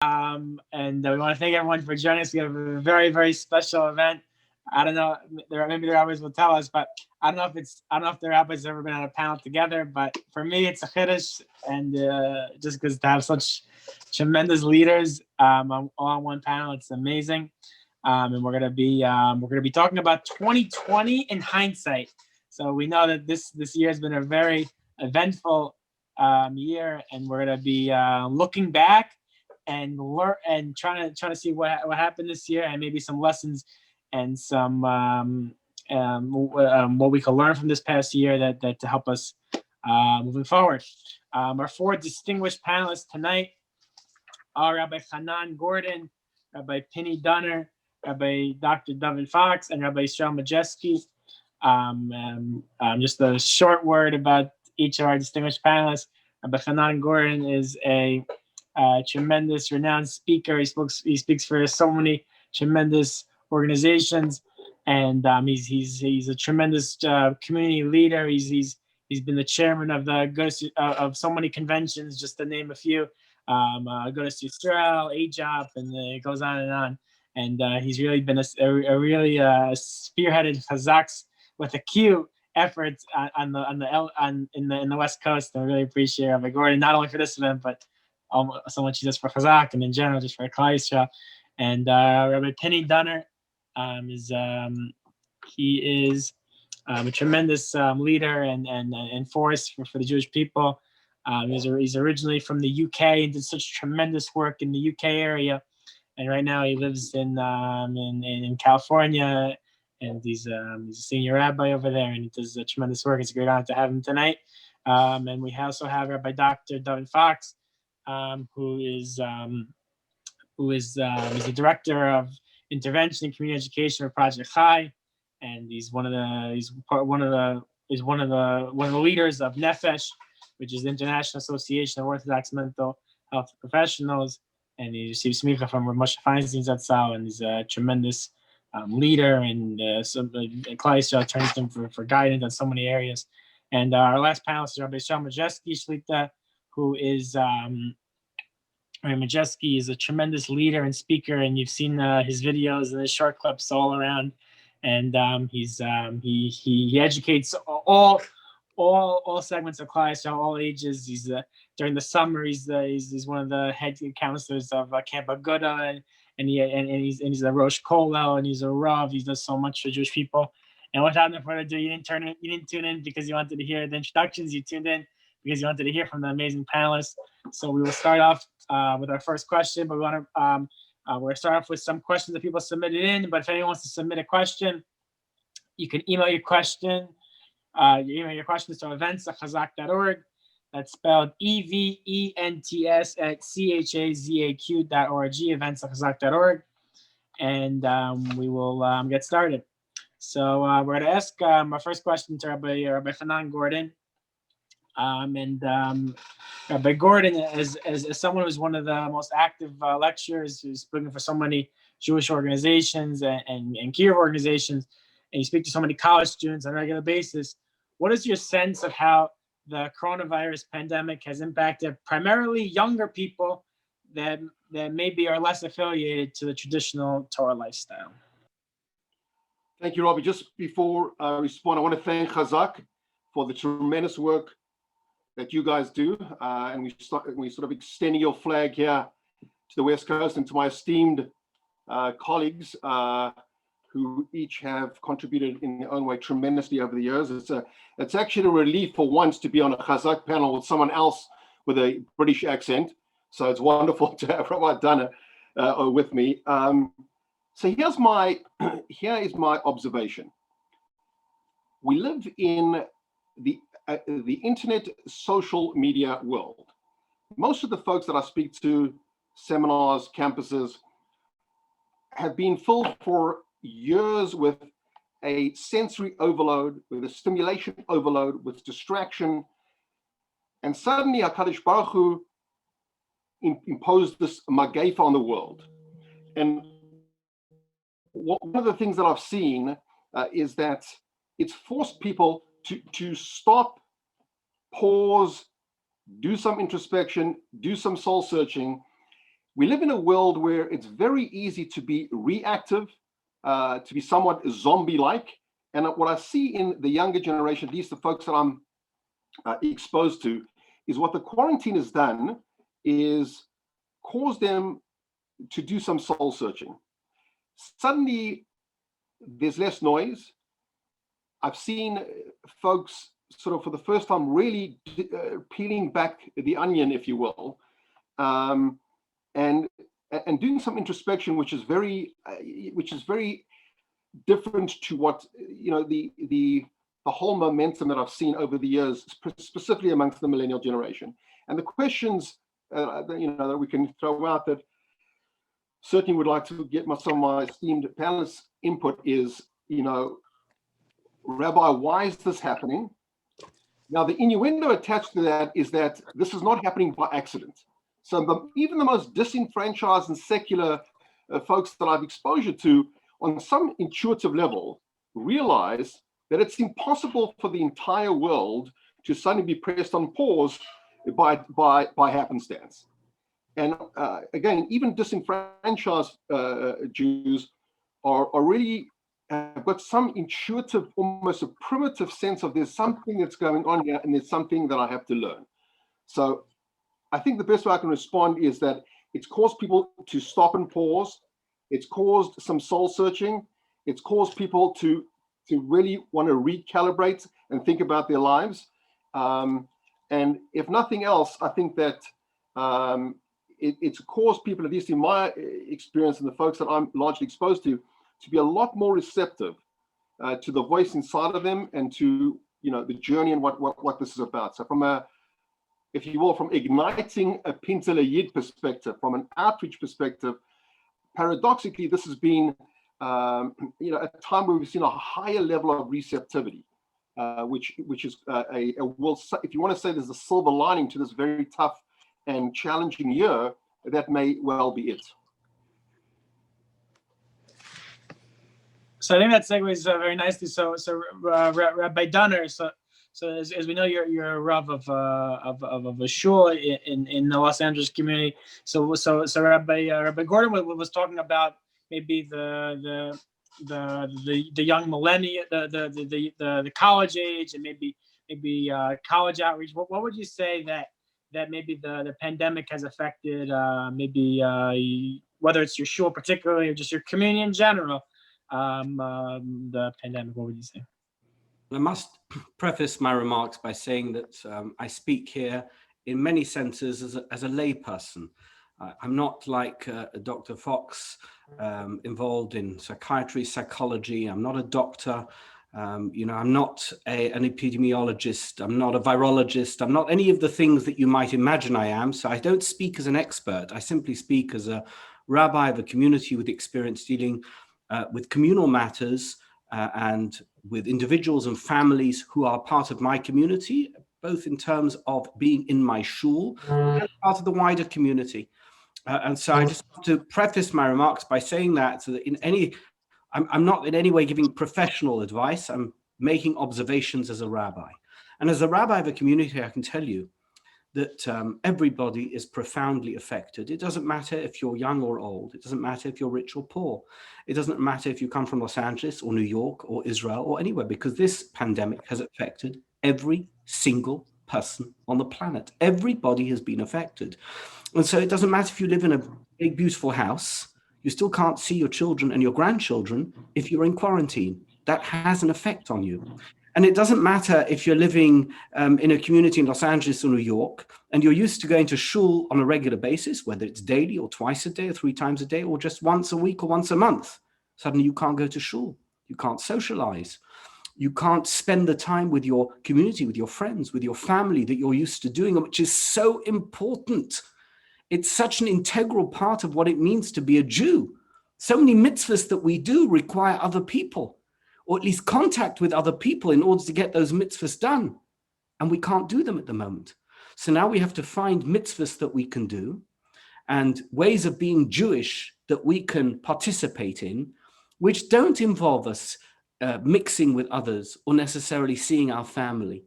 And we want to thank everyone for joining us. We have a very, very special event. I don't know, maybe the rabbis will tell us, but I don't know if the rabbis have ever been on a panel together. But for me, it's a chiddush, and just because to have such tremendous leaders all on one panel, it's amazing. And we're gonna be talking about 2020 in hindsight. So we know that this year has been a very eventful year, and we're gonna be looking back and learn and trying to see what happened this year, and maybe some lessons and some what we can learn from this past year that to help us moving forward. Our four distinguished panelists tonight are Rabbi Chanan Gordon, Rabbi Pinni Dunner, Rabbi Dr. Dovid Fox, and Rabbi Yisroel Majeski. Just a short word about each of our distinguished panelists. Rabbi Chanan Gordon is a tremendous, renowned speaker. He speaks for so many tremendous organizations, and he's a tremendous community leader. He's been the chairman of the of so many conventions, just to name a few. Goddess Yisrael, AJOP, and it goes on and on. And he's really been a really spearheaded Chazaq's with a Q efforts in the West Coast. And I really appreciate Rabbi Gordon, not only for this event, but so much he does for Chazaq and in general, just for Klal Yisrael. And Rabbi Pinni Dunner is a tremendous leader and force for the Jewish people. He's originally from the UK and did such tremendous work in the UK area, and right now he lives in California, and he's a senior rabbi over there, and he does tremendous work. It's a great honor to have him tonight. And we also have Rabbi Dr. Dovid Fox, who is he's the director of intervention and community education for Project Chai, and he's one of the leaders of Nefesh, which is the International Association of Orthodox Mental Health Professionals, and he received smicha from Moshe Feinstein Zatzal, and he's a tremendous leader, and Klal Yisrael turns to him for guidance on so many areas. And our last panelist is Rabbi Yisroel Majeski Shlita, who is Rabbi Majeski is a tremendous leader and speaker, and you've seen his videos and his short clips all around. And he educates all segments of Klal Yisrael, all ages. He's during the summer he's one of the head counselors of Camp Aguda, and he's a Rosh Kollel, and he's a Rav. He does so much for Jewish people. And without further ado, you didn't tune in because you wanted to hear the introductions. You tuned in because you wanted to hear from the amazing panelists. So we will start off with our first question, but we're going to start off with some questions that people submitted in. But if anyone wants to submit a question, you can email your question. You email your questions to events@chazaq.org. That's spelled events at chazaq.org, events@chazaq.org. And we will get started. So we're going to ask our first question to Rabbi Chanan Gordon. Rabbi Gordon, as someone who's one of the most active lecturers, who's speaking for so many Jewish organizations and Kiruv organizations, and you speak to so many college students on a regular basis, what is your sense of how the coronavirus pandemic has impacted primarily younger people that maybe are less affiliated to the traditional Torah lifestyle? Thank you, Robbie. Just before I respond, I want to thank Chazaq for the tremendous work that you guys do, and we sort of extending your flag here to the West Coast, and to my esteemed colleagues who each have contributed in their own way tremendously over the years. It's actually a relief for once to be on a Chazaq panel with someone else with a British accent. So it's wonderful to have Rabbi Dunner with me. So here is my observation. We live in the internet social media world. Most of the folks that I speak to, seminars, campuses, have been filled for years with a sensory overload, with a stimulation overload, with distraction. And suddenly HaKadosh Baruch Hu imposed this mageifa on the world. And one of the things that I've seen is that it's forced people to stop, pause, do some introspection, do some soul searching. we live in a world where it's very easy to be reactive, to be somewhat zombie-like. And what I see in the younger generation, at least the folks that I'm exposed to, is what the quarantine has done is cause them to do some soul searching. Suddenly, there's less noise. I've seen folks sort of for the first time really peeling back the onion, if you will, and doing some introspection, which is very different to what the whole momentum that I've seen over the years, specifically amongst the millennial generation. And the questions that we can throw out that certainly would like to get some of my esteemed panelists' input is, Rabbi, why is this happening? Now, the innuendo attached to that is that this is not happening by accident. So even the most disenfranchised and secular folks that I've exposure to, on some intuitive level, realize that it's impossible for the entire world to suddenly be pressed on pause by happenstance. And again, even disenfranchised Jews are really have got some intuitive, almost a primitive sense of there's something that's going on here and there's something that I have to learn. So I think the best way I can respond is that it's caused people to stop and pause. It's caused some soul searching. It's caused people to really want to recalibrate and think about their lives. And if nothing else, I think that it's caused people, at least in my experience and the folks that I'm largely exposed to be a lot more receptive to the voice inside of them and to the journey and what this is about. So from if you will, from igniting a Pinni Yid perspective, from an outreach perspective, paradoxically, this has been a time where we've seen a higher level of receptivity, which is if you want to say there's a silver lining to this very tough and challenging year, that may well be it. So I think that segues very nicely. So RabbiDr, so as we know, you're a Rav of a shul in the Los Angeles community. So Rabbi Gordon was talking about maybe the young millennial, the college age, and maybe college outreach. What would you say that maybe the pandemic has affected, whether it's your shul particularly or just your community in general? The pandemic, what would you say? I must preface my remarks by saying that I speak here in many senses as a layperson. I'm not like Dr. Fox, involved in psychiatry, psychology. I'm not a doctor. I'm not an epidemiologist. I'm not a virologist. I'm not any of the things that you might imagine I am. So I don't speak as an expert. I simply speak as a rabbi of a community with experience dealing with communal matters and with individuals and families who are part of my community, both in terms of being in my shul and part of the wider community. And so I just want to preface my remarks by saying that, so that I'm not in any way giving professional advice. I'm making observations as a rabbi. And as a rabbi of a community, I can tell you that everybody is profoundly affected. It doesn't matter if you're young or old. It doesn't matter if you're rich or poor. It doesn't matter if you come from Los Angeles or New York or Israel or anywhere, because this pandemic has affected every single person on the planet. Everybody has been affected. And so it doesn't matter if you live in a big, beautiful house, you still can't see your children and your grandchildren if you're in quarantine. That has an effect on you. And it doesn't matter if you're living in a community in Los Angeles or New York, and you're used to going to shul on a regular basis, whether it's daily or twice a day or 3 times a day, or just once a week or once a month. Suddenly you can't go to shul. You can't socialize. You can't spend the time with your community, with your friends, with your family that you're used to doing, which is so important. It's such an integral part of what it means to be a Jew. So many mitzvahs that we do require other people, or at least contact with other people in order to get those mitzvahs done. And we can't do them at the moment. So now we have to find mitzvahs that we can do and ways of being Jewish that we can participate in, which don't involve us mixing with others or necessarily seeing our family.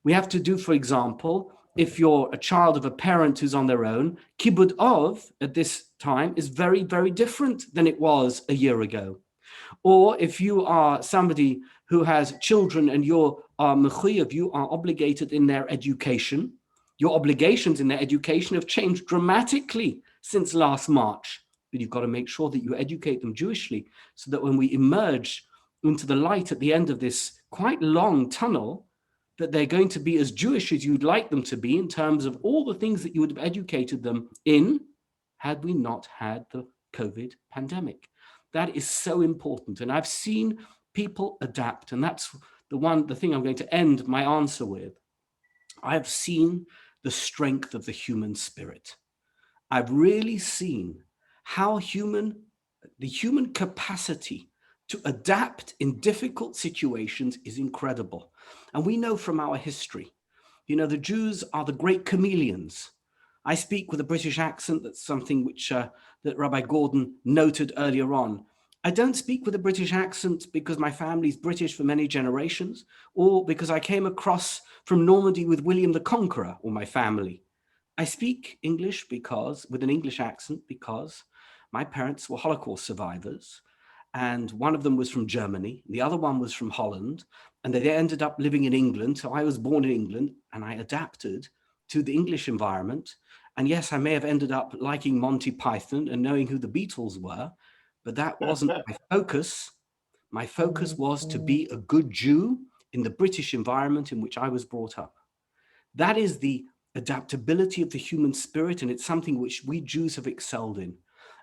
We have to do, for example, if you're a child of a parent who's on their own, kibud of at this time is very, very different than it was a year ago. Or if you are somebody who has children and you are mechuyev, you are obligated in their education. Your obligations in their education have changed dramatically since last March. But you've got to make sure that you educate them Jewishly so that when we emerge into the light at the end of this quite long tunnel, that they're going to be as Jewish as you'd like them to be in terms of all the things that you would have educated them in had we not had the COVID pandemic. That is so important. And I've seen people adapt. And that's the thing I'm going to end my answer with. I've seen the strength of the human spirit. I've really seen how the human capacity to adapt in difficult situations is incredible. And we know from our history, the Jews are the great chameleons. I speak with a British accent. That's something which that Rabbi Gordon noted earlier on. I don't speak with a British accent because my family's British for many generations, or because I came across from Normandy with William the Conqueror or my family. I speak English with an English accent because my parents were Holocaust survivors, and one of them was from Germany, the other one was from Holland, and they ended up living in England. So I was born in England and I adapted to the English environment. And yes, I may have ended up liking Monty Python and knowing who the Beatles were, but that wasn't my focus. My focus was to be a good Jew in the British environment in which I was brought up. That is the adaptability of the human spirit, and it's something which we Jews have excelled in.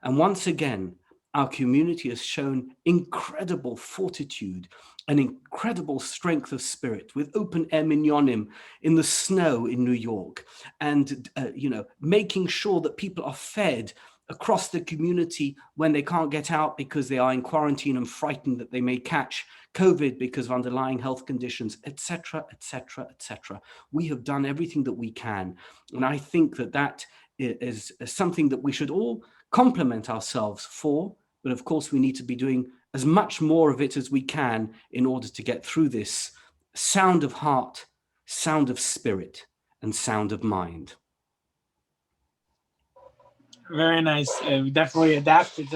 And once again, our community has shown incredible fortitude and incredible strength of spirit with open air minyanim in the snow in New York, and making sure that people are fed across the community when they can't get out because they are in quarantine and frightened that they may catch COVID because of underlying health conditions, etc., etc., etc. We have done everything that we can. And I think that is something that we should all compliment ourselves for. But of course, we need to be doing as much more of it as we can in order to get through this sound of heart, sound of spirit, and sound of mind. Very nice. We definitely adapted.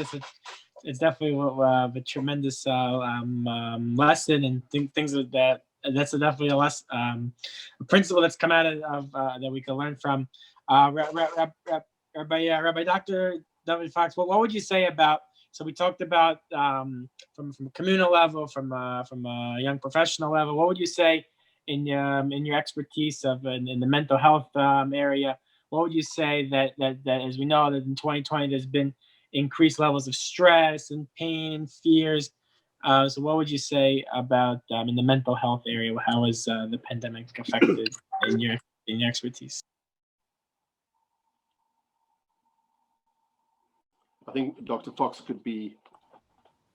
It's definitely a tremendous lesson, and things of that. That's definitely a principle that's come out of that we can learn from. Rabbi Dr. Dovid Fox, what would you say about? So we talked about from a communal level, from a young professional level. What would you say in your expertise in the mental health area? What would you say that as we know that in 2020 there's been increased levels of stress and pain and fears? So what would you say about in the mental health area? How has the pandemic affected in your expertise? I think Dr. Fox could be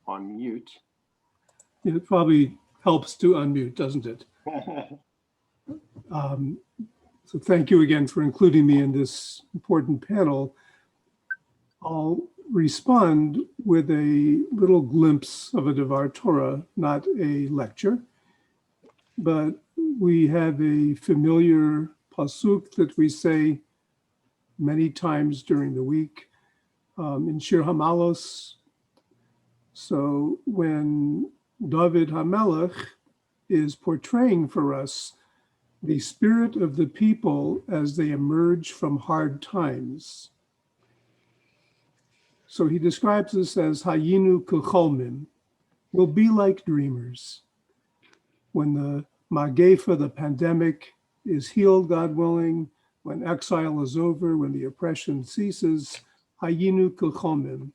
on mute. It probably helps to unmute, doesn't it? So thank you again for including me in this important panel. I'll respond with a little glimpse of a Devar Torah, not a lecture, but we have a familiar pasuk that we say many times during the week in Shir Hamalos. So when Dovid HaMelech is portraying for us the spirit of the people as they emerge from hard times. So he describes us as Hayinu Kecholmim, will be like dreamers. When the Magefa, the pandemic, is healed, God willing, when exile is over, when the oppression ceases, Hayinu Kecholmim,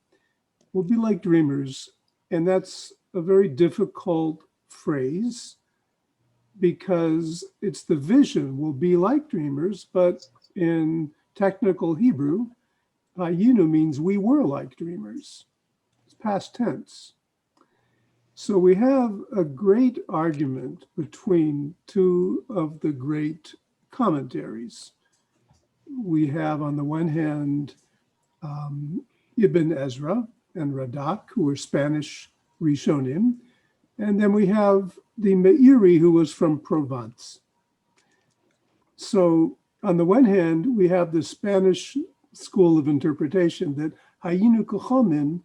will be like dreamers. And that's a very difficult phrase, because it's the vision, will be like dreamers, but in technical Hebrew, Hayinu means we were like dreamers. It's past tense. So we have a great argument between two of the great commentaries. We have on the one hand, Ibn Ezra and Radak, who were Spanish Rishonim, and then we have the Meiri, who was from Provence. So on the one hand, we have the Spanish school of interpretation that hayinu k'chomim.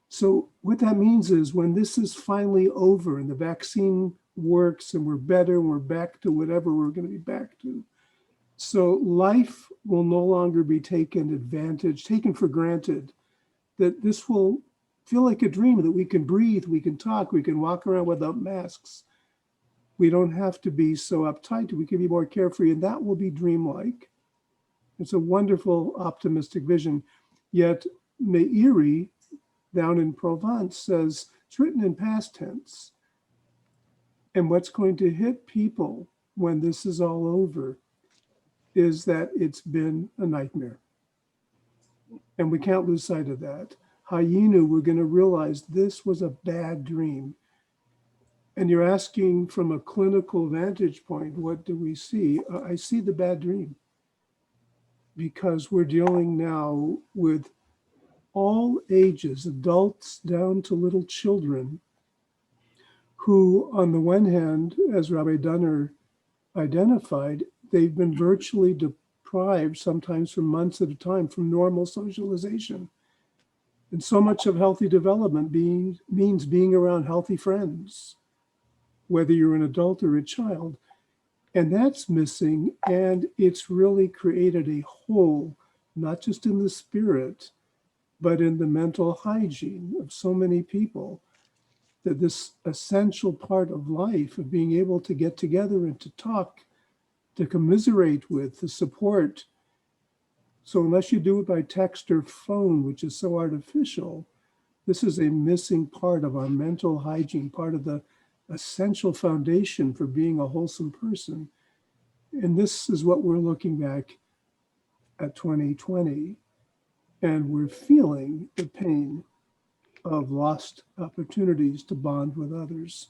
So what that means is when this is finally over and the vaccine works and we're better and we're back to whatever we're going to be back to. So life will no longer be taken for granted, that this will feel like a dream, that we can breathe, we can talk, we can walk around without masks. We don't have to be so uptight, we can be more carefree, and that will be dreamlike. It's a wonderful, optimistic vision. Yet Meiri, down in Provence, says it's written in past tense. And what's going to hit people when this is all over is that it's been a nightmare. And we can't lose sight of that. Hayinu, we're going to realize this was a bad dream. And you're asking from a clinical vantage point, what do we see? I see the bad dream. Because we're dealing now with all ages, adults down to little children, who on the one hand, as RabbiDr identified, they've been virtually deprived, sometimes for months at a time, from normal socialization. And so much of healthy development means being around healthy friends, whether you're an adult or a child. And that's missing, and it's really created a hole, not just in the spirit, but in the mental hygiene of so many people, that this essential part of life of being able to get together and to talk, to commiserate with, to support. So unless you do it by text or phone, which is so artificial, this is a missing part of our mental hygiene, part of the essential foundation for being a wholesome person. And this is what we're looking back at 2020. And we're feeling the pain of lost opportunities to bond with others.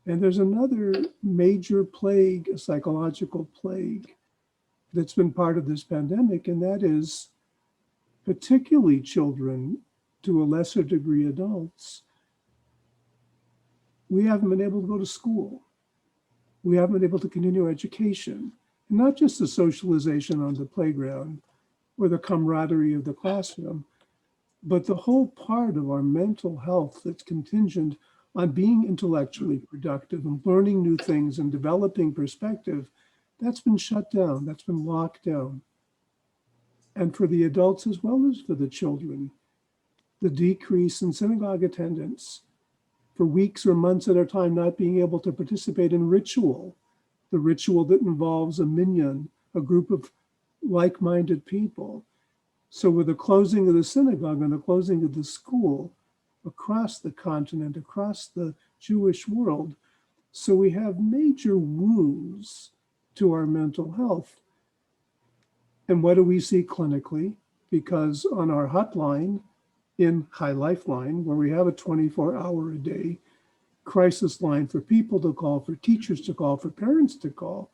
And there's another major plague, a psychological plague, that's been part of this pandemic, and that is particularly children, to a lesser degree adults. We haven't been able to go to school. We haven't been able to continue education, and not just the socialization on the playground or the camaraderie of the classroom, but the whole part of our mental health that's contingent on being intellectually productive and learning new things and developing perspective, that's been shut down, that's been locked down. And for the adults as well as for the children, the decrease in synagogue attendance, for weeks or months at a time not being able to participate in ritual, the ritual that involves a minyan, a group of like-minded people. So with the closing of the synagogue and the closing of the school across the continent, across the Jewish world, so we have major wounds to our mental health. And what do we see clinically? Because on our hotline in High Lifeline, where we have a 24-hour-a-day crisis line for people to call, for teachers to call, for parents to call.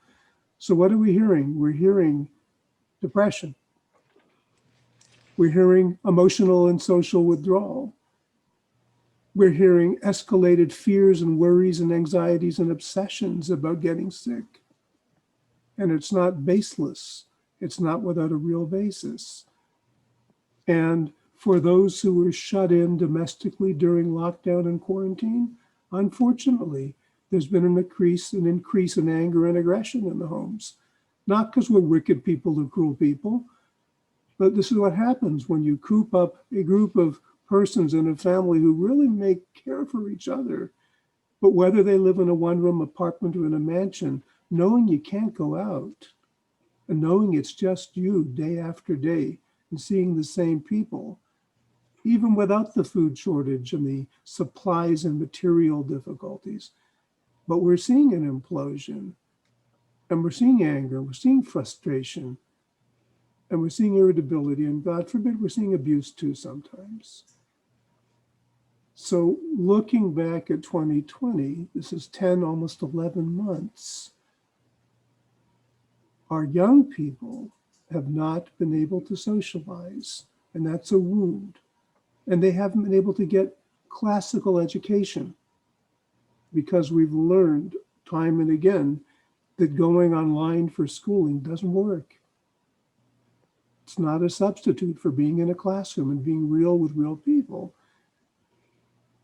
So what are we hearing? We're hearing depression. We're hearing emotional and social withdrawal. We're hearing escalated fears and worries and anxieties and obsessions about getting sick. And it's not baseless. It's not without a real basis. And for those who were shut in domestically during lockdown and quarantine, unfortunately, there's been an increase in anger and aggression in the homes. Not because we're wicked people or cruel people, but this is what happens when you coop up a group of persons in a family who really care for each other. But whether they live in a one-room apartment or in a mansion, knowing you can't go out and knowing it's just you day after day and seeing the same people, even without the food shortage and the supplies and material difficulties. But we're seeing an implosion, and we're seeing anger, we're seeing frustration, and we're seeing irritability, and God forbid, we're seeing abuse too sometimes. So looking back at 2020, this is 10, almost 11 months, our young people have not been able to socialize, and that's a wound. And they haven't been able to get classical education because we've learned time and again that going online for schooling doesn't work. It's not a substitute for being in a classroom and being real with real people.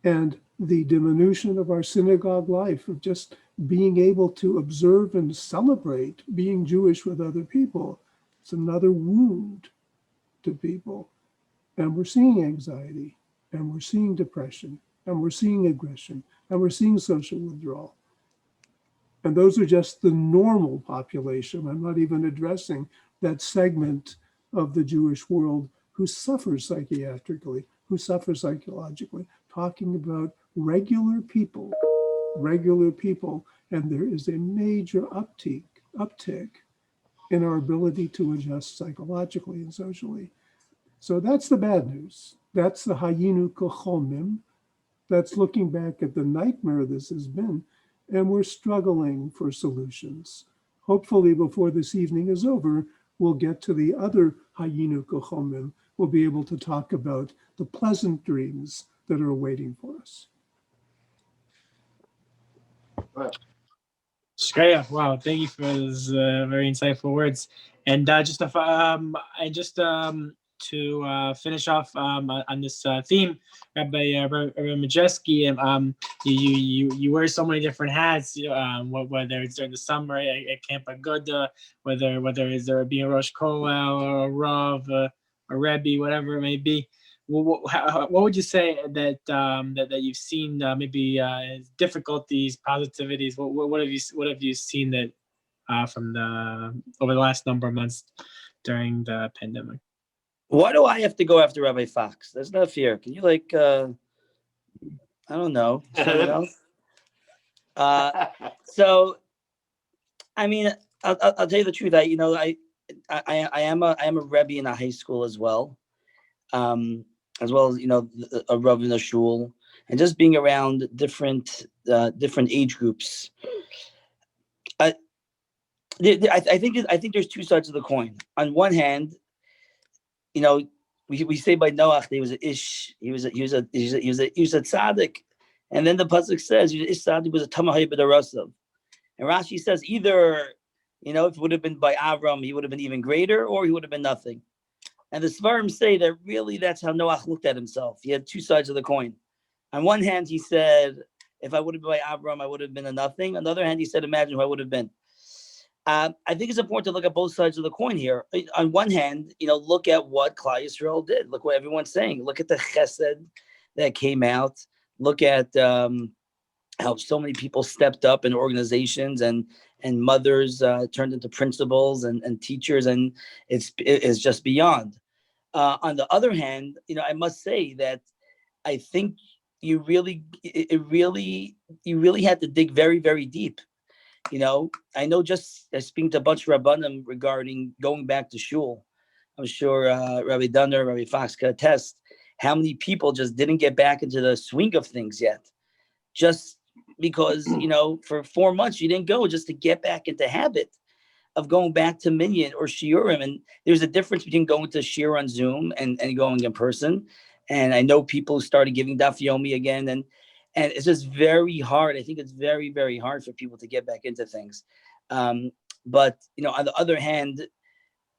And the diminution of our synagogue life, of just being able to observe and celebrate being Jewish with other people, it's another wound to people. And we're seeing anxiety, and we're seeing depression, and we're seeing aggression, and we're seeing social withdrawal. And those are just the normal population. I'm not even addressing that segment of the Jewish world who suffers psychiatrically, who suffers psychologically, talking about regular people, and there is a major uptick in our ability to adjust psychologically and socially. So that's the bad news. That's the Hayinu Kochomim. That's looking back at the nightmare this has been, and we're struggling for solutions. Hopefully before this evening is over, we'll get to the other Hayinu Kochomim. We'll be able to talk about the pleasant dreams that are waiting for us. Shreya, wow, thank you for those very insightful words. And to finish off on this theme, Rabbi Majeski, you wear so many different hats. Whether it's during the summer at Camp Aguda, whether it's being a Rosh Kollel or a Rav, a Rebbe, whatever it may be. What would you say that you've seen maybe difficulties, positivities? What have you seen that from over the last number of months during the pandemic? Why do I have to go after Rabbi Fox? That's not fair. Can you I don't know, someone else? So, I mean, I'll tell you the truth. I am a Rebbe in a high school as well as a Rav in a shul, and just being around different age groups. I think there's two sides of the coin. On one hand, we say by Noach he was an ish, he was a tzaddik, and then the pasuk says ish tzaddik was a tamahai b'darasav, and Rashi says either if it would have been by Avram he would have been even greater, or he would have been nothing. And the Svarim say that really that's how Noach looked at himself. He had two sides of the coin. On one hand, he said, if I would have been by Avram, I would have been a nothing. On the other hand, he said, imagine who I would have been. I think it's important to look at both sides of the coin here. On one hand, look at what Klal Yisrael did. Look what everyone's saying. Look at the chesed that came out. Look at how so many people stepped up in organizations and mothers turned into principals and teachers, and it's just beyond. On the other hand, I must say that I think you really had to dig very, very deep. I know just speaking to a bunch of Rabbanim regarding going back to shul. I'm sure RabbiDr, Rabbi Fox could attest how many people just didn't get back into the swing of things yet. Just because, for 4 months you didn't go, just to get back into habit of going back to minyan or shiurim. And there's a difference between going to shiur on Zoom and going in person. And I know people who started giving daf yomi again, and it's just very hard. I think it's very, very hard for people to get back into things. But on the other hand,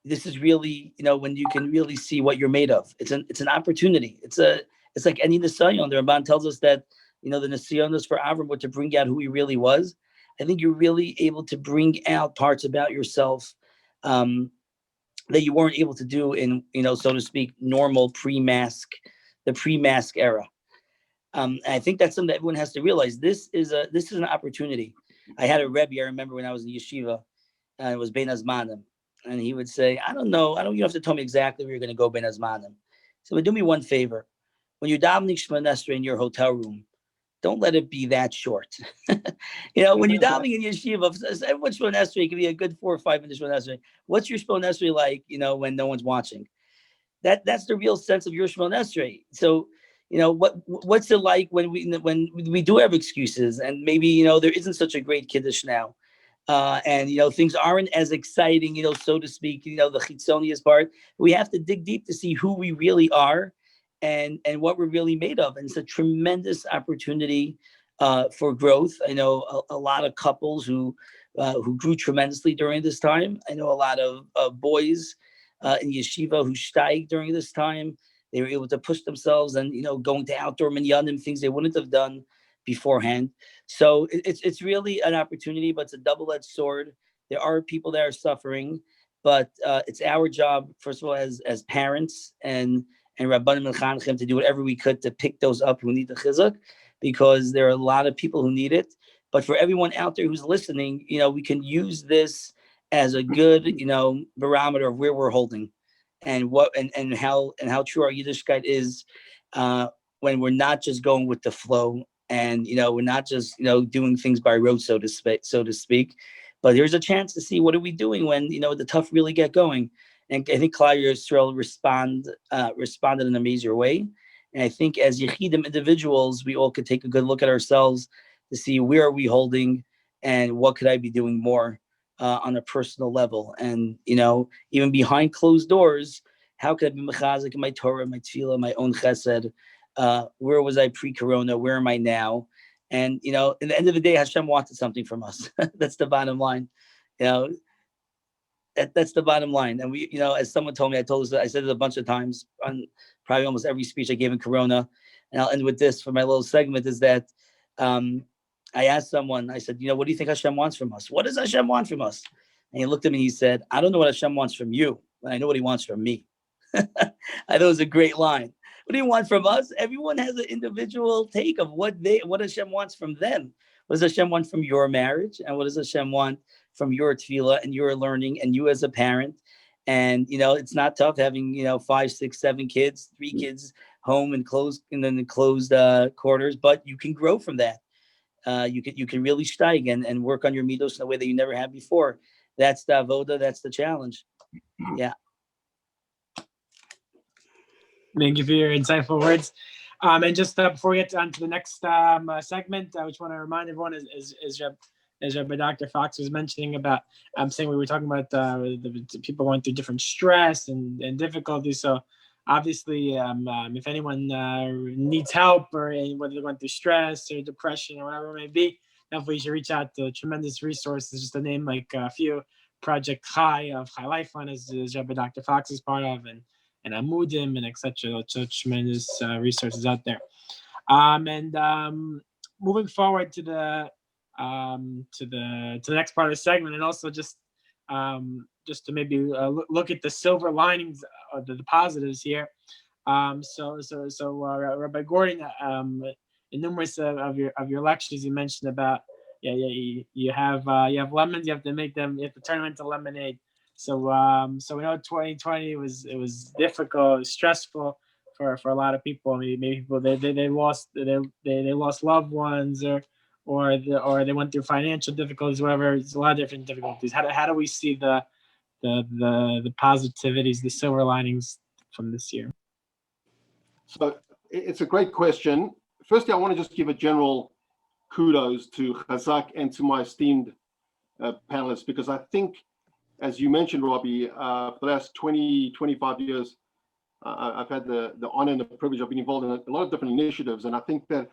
this is really, when you can really see what you're made of. It's an opportunity. It's like any nisayon. The Ramban tells us that the nisayonos for Avram were to bring out who he really was. I think you're really able to bring out parts about yourself that you weren't able to do in, so to speak, normal the pre-mask era. I think that's something that everyone has to realize. This is an opportunity. I had a Rebbe, I remember when I was in yeshiva, and it was Ben Azmanim, and he would say, I don't know, you don't have to tell me exactly where you're going to go, Ben Azmanim. So do me one favor. When you're davening Shemona Esrei in your hotel room, don't let it be that short. When you're davening in yeshiva, everyone's Shemona Esrei can be a good 4 or 5 minutes Shemona Esrei. What's your Shemona Esrei like, when no one's watching? That's the real sense of your Shemona Esrei. So, what's it like when we do have excuses, and maybe there isn't such a great kiddush now, and things aren't as exciting, so to speak. The chitzonius part. We have to dig deep to see who we really are, and what we're really made of. And it's a tremendous opportunity for growth. I know a lot of couples who who grew tremendously during this time. I know a lot of boys in yeshiva who steig during this time. They were able to push themselves and, going to outdoor minyanim, things they wouldn't have done beforehand. So it's really an opportunity, but it's a double-edged sword. There are people that are suffering, but it's our job, first of all, as parents and Rabbanim and Chanchim, to do whatever we could to pick those up who need the Chazaq, because there are a lot of people who need it. But for everyone out there who's listening, we can use this as a good, barometer of where we're holding, and how true our Yiddishkeit is when we're not just going with the flow, and we're not just doing things by rote, so to speak. But there's a chance to see what are we doing when the tough really get going. And I think Klal Yisrael responded in a major way. And I think as Yechidim individuals, we all could take a good look at ourselves to see where are we holding and what could I be doing more on a personal level. And, even behind closed doors, how could I be mechazik in my Torah, my tefillah, my own chesed? Where was I pre-corona? Where am I now? And, at the end of the day, Hashem wanted something from us. That's the bottom line. That's the bottom line. And we, as someone told me, I said it a bunch of times on probably almost every speech I gave in Corona. And I'll end with this for my little segment, is that I asked someone, I said, what do you think Hashem wants from us? What does Hashem want from us? And he looked at me and he said, I don't know what Hashem wants from you, but I know what he wants from me. I thought it was a great line. What do you want from us? Everyone has an individual take of what Hashem wants from them. What does Hashem want from your marriage? And what does Hashem want from your tefillah and your learning and you as a parent? And, it's not tough having, 5, 6, 7 kids, 3 kids home and then closed quarters, but you can grow from that. You can really steig and work on your midos in a way that you never had before. That's the avoda. That's the challenge. Yeah. Thank you for your insightful words. And just before we get on to the next segment, I just want to remind everyone, as Rabbi Dr. Fox was mentioning about, saying we were talking about the people going through different stress and difficulties. So obviously, if anyone needs help, or whether they're going through stress or depression or whatever it may be, definitely you should reach out to tremendous resources. Just to name like a few, Project Chai of Chai Lifeline is Rabbi Dr. Fox is part of, and Amudim and etc. So tremendous resources out there. Moving forward to the next part of the segment, and also just to maybe look at the silver linings or the positives here. Rabbi Gordon, in numerous of your lectures, you mentioned about you have lemons, you have to turn them into lemonade. So we know 2020 was difficult, it was stressful for a lot of people. Maybe people they lost loved ones, or they went through financial difficulties, whatever. It's a lot of different difficulties. How do we see the positivities, the silver linings from this year? So it's a great question. Firstly, I want to just give a general kudos to Chazaq and to my esteemed panelists, because I think, as you mentioned, Robbie, for the last 25 years, I've had the honor and the privilege of being involved in a lot of different initiatives. And I think that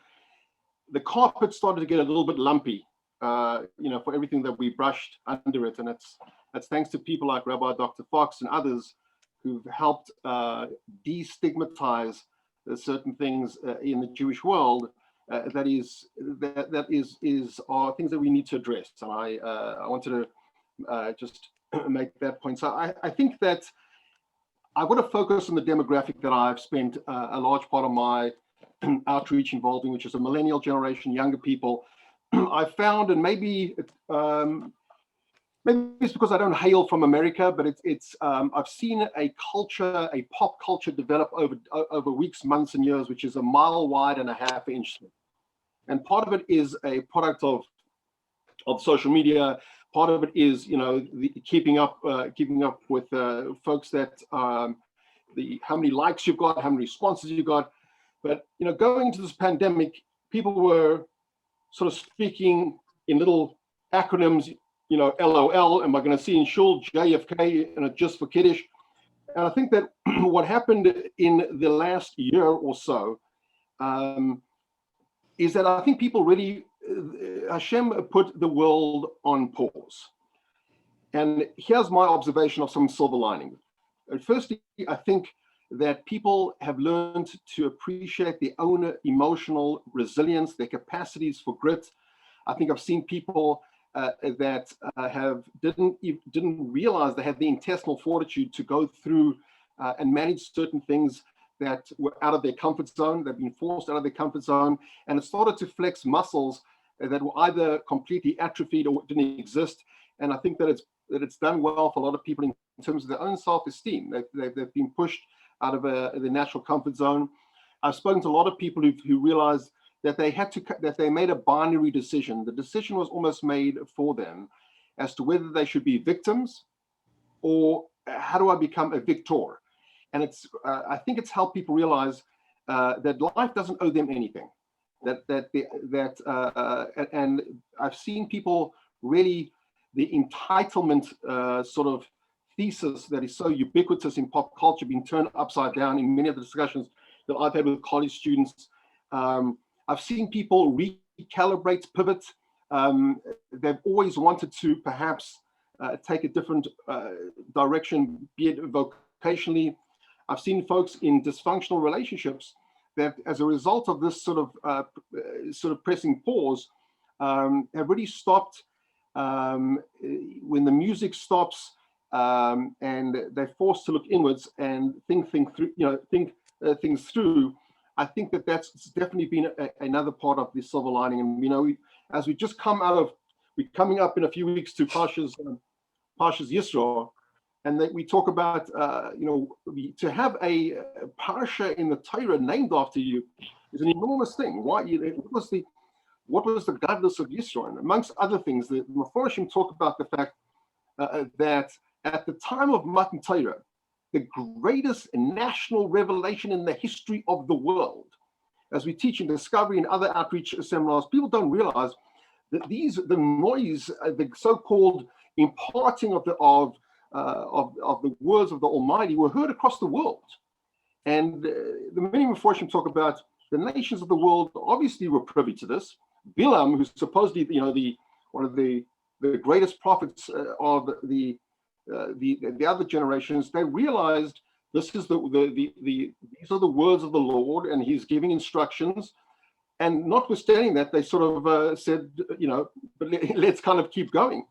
the carpet started to get a little bit lumpy, for everything that we brushed under it. And that's thanks to people like Rabbi Dr. Fox and others who've helped destigmatize certain things in the Jewish world are things that we need to address. And I wanted to just make that point. So I think that I want to focus on the demographic that I've spent a large part of my outreach involving, which is a millennial generation, younger people. I found, and maybe it's because I don't hail from America, but it's I've seen a pop culture develop over weeks, months, and years, which is a mile wide and a half inch thick. And part of it is a product of social media. Part of it is, keeping up with folks that how many likes you've got, how many responses you got. But going into this pandemic, people were sort of speaking in little acronyms. LOL, am I going to see in shul, JFK, and just for Kiddush. And I think that what happened in the last year or so is that I think people really Hashem put the world on pause. And here's my observation of some silver lining. Firstly, I think that people have learned to appreciate their own emotional resilience, their capacities for grit. I think I've seen people that didn't realize they had the intestinal fortitude to go through and manage certain things that were out of their comfort zone. They've been forced out of their comfort zone, and it started to flex muscles that were either completely atrophied or didn't exist. And I think that it's done well for a lot of people in terms of their own self-esteem. They've been pushed out of the natural comfort zone. I've spoken to a lot of people who realized that they made a binary decision. The decision was almost made for them as to whether they should be victims or how do I become a victor. And I think it's helped people realize that life doesn't owe them anything. And I've seen people really, the entitlement sort of thesis that is so ubiquitous in pop culture being turned upside down in many of the discussions that I've had with college students. I've seen people recalibrate, pivot. They've always wanted to perhaps take a different direction, be it vocationally. I've seen folks in dysfunctional relationships that, as a result of this sort of pressing pause, have really stopped. When the music stops and they're forced to look inwards and think things through, I think that's definitely been another part of the silver lining. And as we just we're coming up in a few weeks to Parshas Yisroel, and that we talk about to have a parsha in the Torah named after you is an enormous thing. Why? What was the godless of Yisroel? And amongst other things, the Meforshim talk about the fact that at the time of Matan Torah, the greatest national revelation in the history of the world, as we teach in Discovery and other outreach seminars, people don't realize that the noise, the so-called imparting of the words of the Almighty were heard across the world. And the many Meforshim talk about the nations of the world obviously were privy to this. Bilam, who's supposedly one of the greatest prophets of the other generations, they realized this is these are the words of the Lord, and He's giving instructions. And notwithstanding that, they sort of said, but let's kind of keep going.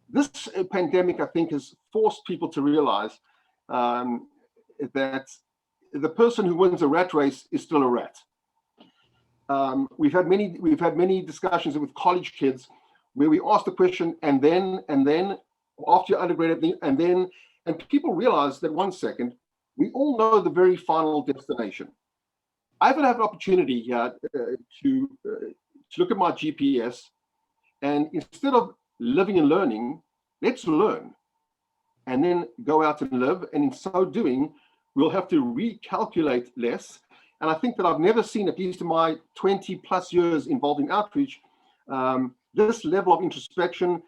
This pandemic, I think, has forced people to realize that the person who wins a rat race is still a rat. We've had many discussions with college kids where we ask the question, and then after your undergraduate, and people realize that 1 second, we all know the very final destination. I haven't had an opportunity here to look at my GPS, and instead of living and learning, let's learn and then go out and live. And in so doing, we'll have to recalculate less. And I think that I've never seen, at least in my 20 plus years involved in outreach, this level of introspection,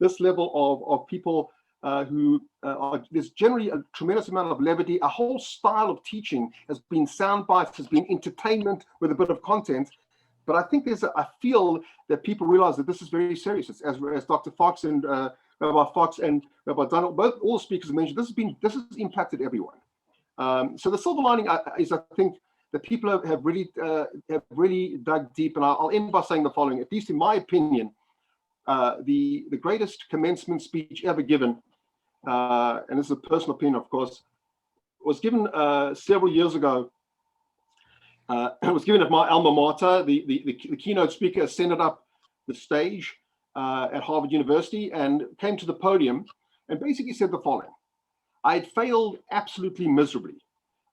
this level of people there's generally a tremendous amount of levity. A whole style of teaching has been sound bites, has been entertainment with a bit of content. But I think I feel that people realize that this is very serious. It's, as Dr. Fox and Rabbi Fox and Rabbi Donald, all speakers mentioned, this has impacted everyone. So the silver lining is, I think, that people have really dug deep. And I'll end by saying the following: at least in my opinion, the greatest commencement speech ever given, and this is a personal opinion, of course, was given several years ago. It was given at my alma mater. The keynote speaker ascended up the stage at Harvard University and came to the podium and basically said the following: I had failed absolutely miserably.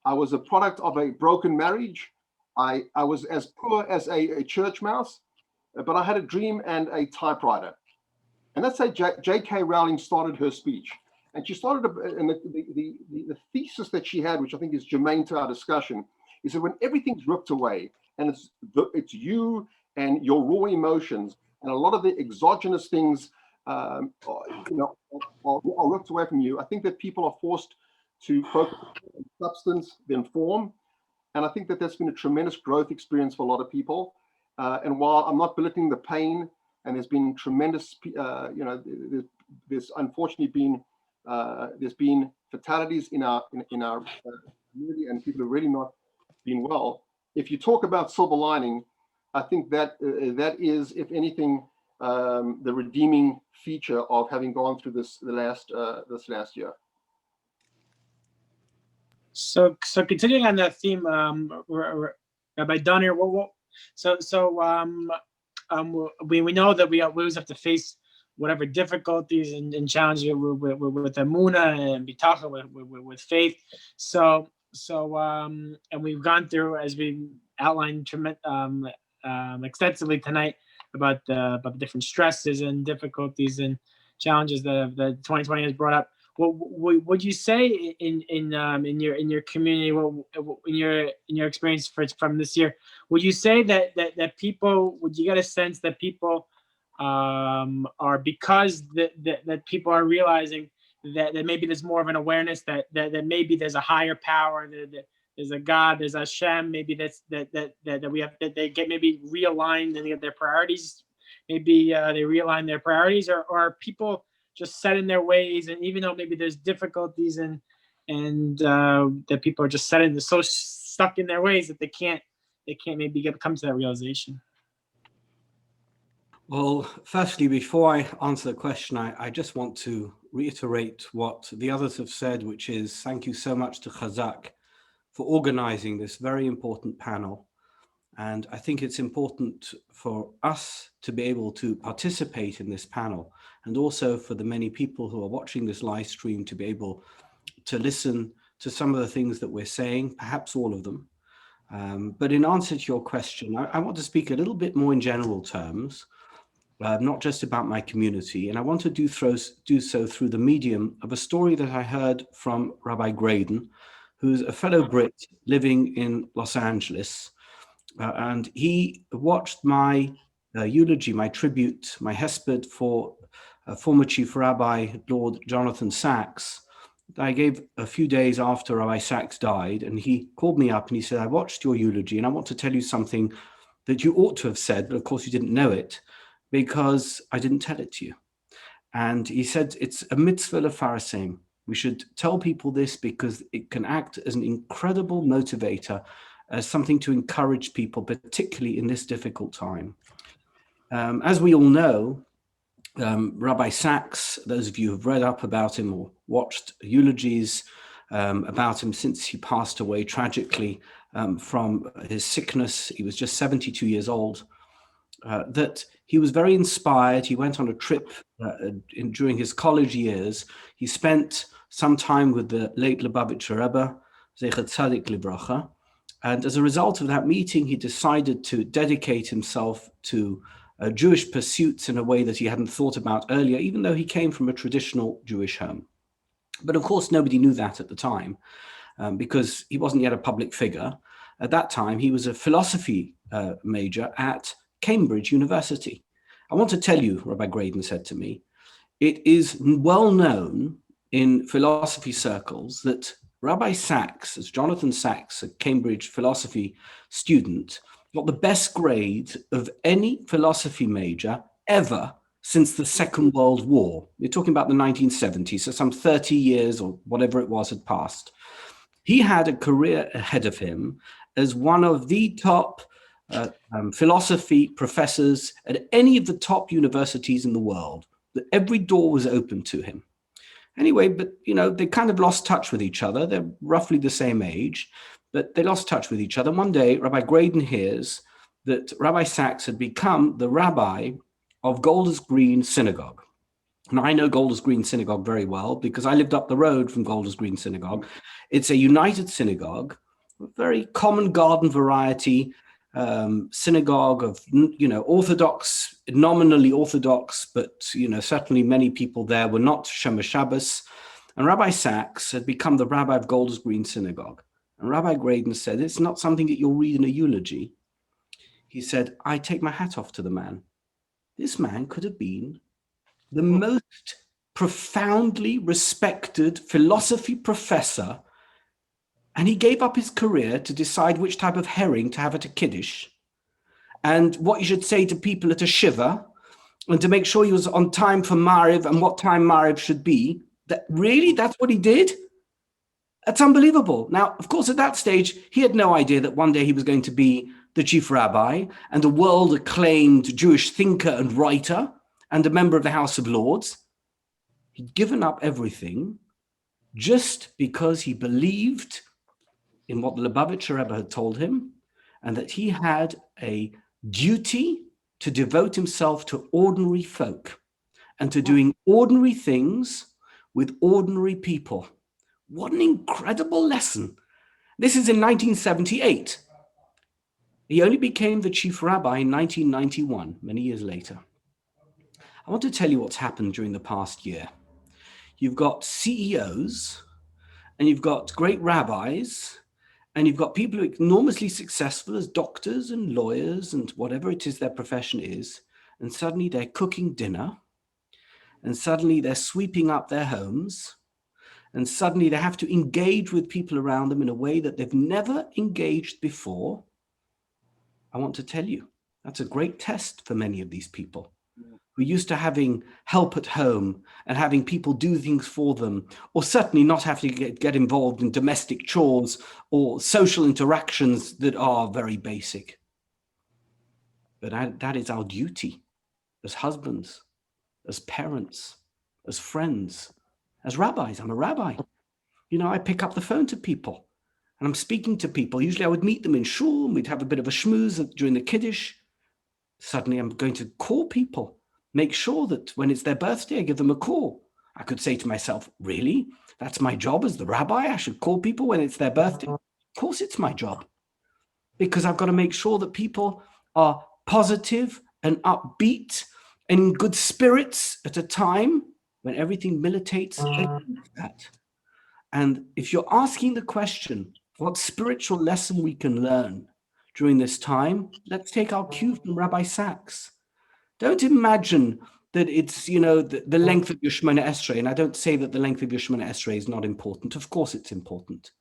I was a product of a broken marriage. I was as poor as a church mouse, but I had a dream and a typewriter. And that's how J.K. Rowling started her speech. And she started, and the thesis that she had, which I think is germane to our discussion, is that when everything's ripped away and it's you and your raw emotions and a lot of the exogenous things are ripped away from you, I think that people are forced to focus on substance than form. And I think that that's been a tremendous growth experience for a lot of people. And while I'm not belittling the pain and there's been tremendous, there's unfortunately been there's been fatalities in our community, and people have really not been well. If you talk about silver lining, I think that that is, if anything, the redeeming feature of having gone through this last year. So continuing on that theme, Rabbi Donner, we know that we always have to face whatever difficulties and challenges with Emunah and bitachon, with faith. So and we've gone through, as we outlined extensively tonight, about the different stresses and difficulties and challenges that 2020 has brought up. What would you say in your community, in your experience from this year? Would you say that people, would you get a sense that people are, because that people are realizing that maybe there's more of an awareness that maybe there's a higher power, that there's a God, there's a Hashem, maybe that we have, that they get maybe realigned and they get their priorities, maybe they realign their priorities, or are people just set in their ways, and even though maybe there's difficulties and that people are just so stuck in their ways that they can't maybe come to that realization? Well, firstly, before I answer the question, I just want to reiterate what the others have said, which is thank you so much to Chazaq for organizing this very important panel. And I think it's important for us to be able to participate in this panel, and also for the many people who are watching this live stream to be able to listen to some of the things that we're saying, perhaps all of them. But in answer to your question, I want to speak a little bit more in general terms, not just about my community. And I want to do so through the medium of a story that I heard from Rabbi Graydon, who's a fellow Brit living in Los Angeles. And he watched my eulogy, my tribute, my hesped for former Chief Rabbi Lord Jonathan Sacks that I gave a few days after Rabbi Sacks died. And he called me up and he said, I watched your eulogy and I want to tell you something that you ought to have said, but of course you didn't know it because I didn't tell it to you. And he said, it's a mitzvah l'farasim. We should tell people this because it can act as an incredible motivator, as something to encourage people, particularly in this difficult time. As we all know, Rabbi Sacks, those of you who have read up about him or watched eulogies about him since he passed away tragically from his sickness, he was just 72 years old, that he was very inspired. He went on a trip during his college years. He spent some time with the late Lubavitcher Rebbe, Zecher Tzadik Livracha. And as a result of that meeting, he decided to dedicate himself to Jewish pursuits in a way that he hadn't thought about earlier, even though he came from a traditional Jewish home. But of course, nobody knew that at the time because he wasn't yet a public figure. At that time, he was a philosophy major at Cambridge University. I want to tell you, Rabbi Graydon said to me, it is well known in philosophy circles that Rabbi Sacks, as Jonathan Sacks, a Cambridge philosophy student, got the best grade of any philosophy major ever since the Second World War. We're talking about the 1970s, so some 30 years or whatever it was had passed. He had a career ahead of him as one of the top philosophy professors at any of the top universities in the world. That every door was open to him. Anyway, but they kind of lost touch with each other. They're roughly the same age, but they lost touch with each other. One day, Rabbi Graydon hears that Rabbi Sacks had become the rabbi of Golders Green Synagogue. And I know Golders Green Synagogue very well because I lived up the road from Golders Green Synagogue. It's a united synagogue, a very common garden variety synagogue of, Orthodox, nominally Orthodox, but, certainly many people there were not Shomer Shabbos. And Rabbi Sacks had become the rabbi of Golders Green Synagogue. And Rabbi Graydon said, it's not something that you'll read in a eulogy. He said, I take my hat off to the man. This man could have been the most profoundly respected philosophy professor, and he gave up his career to decide which type of herring to have at a kiddush and what you should say to people at a shiva and to make sure he was on time for Mariv and what time Mariv should be. That's what he did? That's unbelievable. Now, of course, at that stage, he had no idea that one day he was going to be the chief rabbi and a world-acclaimed Jewish thinker and writer and a member of the House of Lords. He'd given up everything just because he believed in what the Lubavitcher Rebbe had told him, and that he had a duty to devote himself to ordinary folk and to doing ordinary things with ordinary people. What an incredible lesson. This is in 1978. He only became the chief rabbi in 1991, many years later. I want to tell you what's happened during the past year. You've got CEOs, and you've got great rabbis, and you've got people who are enormously successful as doctors and lawyers and whatever it is their profession is, and suddenly they're cooking dinner, and suddenly they're sweeping up their homes, and suddenly they have to engage with people around them in a way that they've never engaged before. I want to tell you, that's a great test for many of these people who are used to having help at home and having people do things for them, or certainly not having to get involved in domestic chores or social interactions that are very basic. But that is our duty as husbands, as parents, as friends, as rabbis. I'm a rabbi. You know, I pick up the phone to people and I'm speaking to people. Usually I would meet them in shul and we'd have a bit of a schmooze during the Kiddush. Suddenly I'm going to call people, make sure that when it's their birthday, I give them a call. I could say to myself, really? That's my job as the rabbi? I should call people when it's their birthday? Of course it's my job, because I've got to make sure that people are positive and upbeat and in good spirits at a time when everything militates against that. And if you're asking the question, what spiritual lesson we can learn during this time, let's take our cue from Rabbi Sachs. Don't imagine that it's, you know, the length of your Shemona Esrei. And I don't say that the length of your Shemona Esrei is not important. Of course it's important.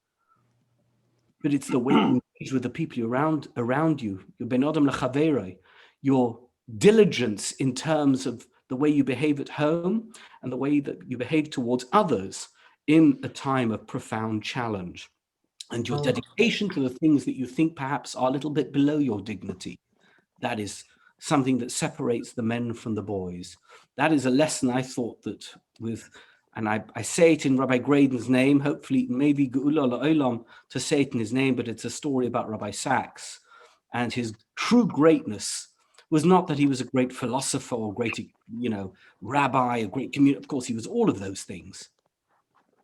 But it's the way you engage with the people around you, your ben adam lechaveroi, your diligence in terms of the way you behave at home and the way that you behave towards others in a time of profound challenge, and your dedication to the things that you think perhaps are a little bit below your dignity. That is something that separates the men from the boys. That is a lesson I thought that with, and I say it in Rabbi Graydon's name, hopefully maybe Geula La'olam to say it in his name, but it's a story about Rabbi Sachs. And his true greatness was not that he was a great philosopher or great, you know, rabbi, a great community. Of course, he was all of those things.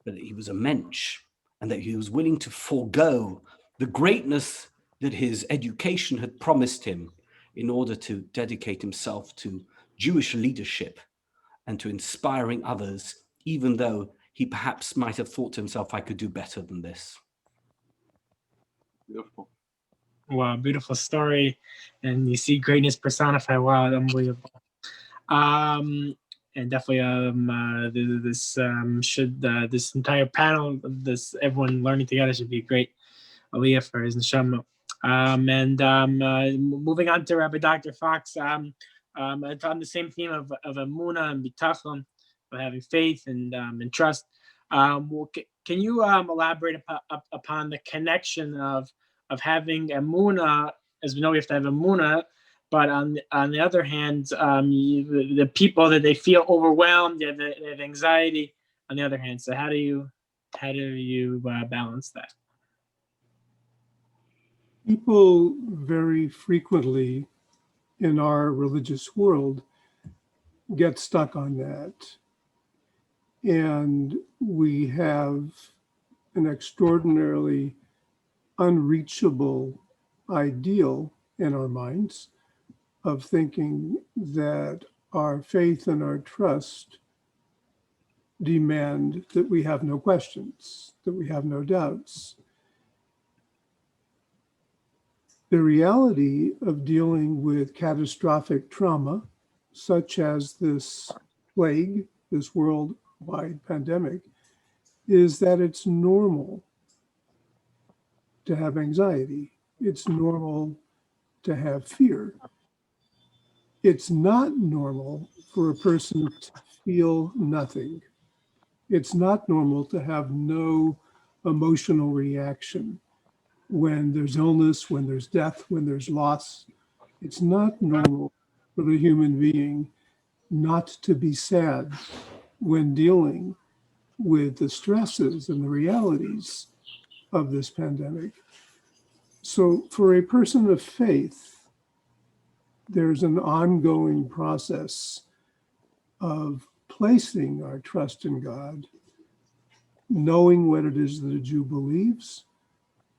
But he was a mensch, and that he was willing to forego the greatness that his education had promised him in order to dedicate himself to Jewish leadership and to inspiring others, even though he perhaps might have thought to himself, I could do better than this. Beautiful. Wow, beautiful story. And you see greatness personified. Wow, unbelievable. And definitely this entire panel, everyone learning together should be a great aliyah for his neshama. Moving on to Rabbi Dr. Fox, it's on the same theme of emunah and bitachon, of having faith and trust. Can you elaborate upon the connection of having emunah? As we know, we have to have emunah, but on the other hand, the people that they feel overwhelmed, they have anxiety. On the other hand, so how do you balance that? People very frequently in our religious world get stuck on that. And we have an extraordinarily unreachable ideal in our minds of thinking that our faith and our trust demand that we have no questions, that we have no doubts. The reality of dealing with catastrophic trauma, such as this plague, this worldwide pandemic, is that it's normal to have anxiety. It's normal to have fear. It's not normal for a person to feel nothing. It's not normal to have no emotional reaction when there's illness, when there's death, when there's loss. It's not normal for the human being not to be sad when dealing with the stresses and the realities of this pandemic. So for a person of faith, there's an ongoing process of placing our trust in God, knowing what it is that a Jew believes,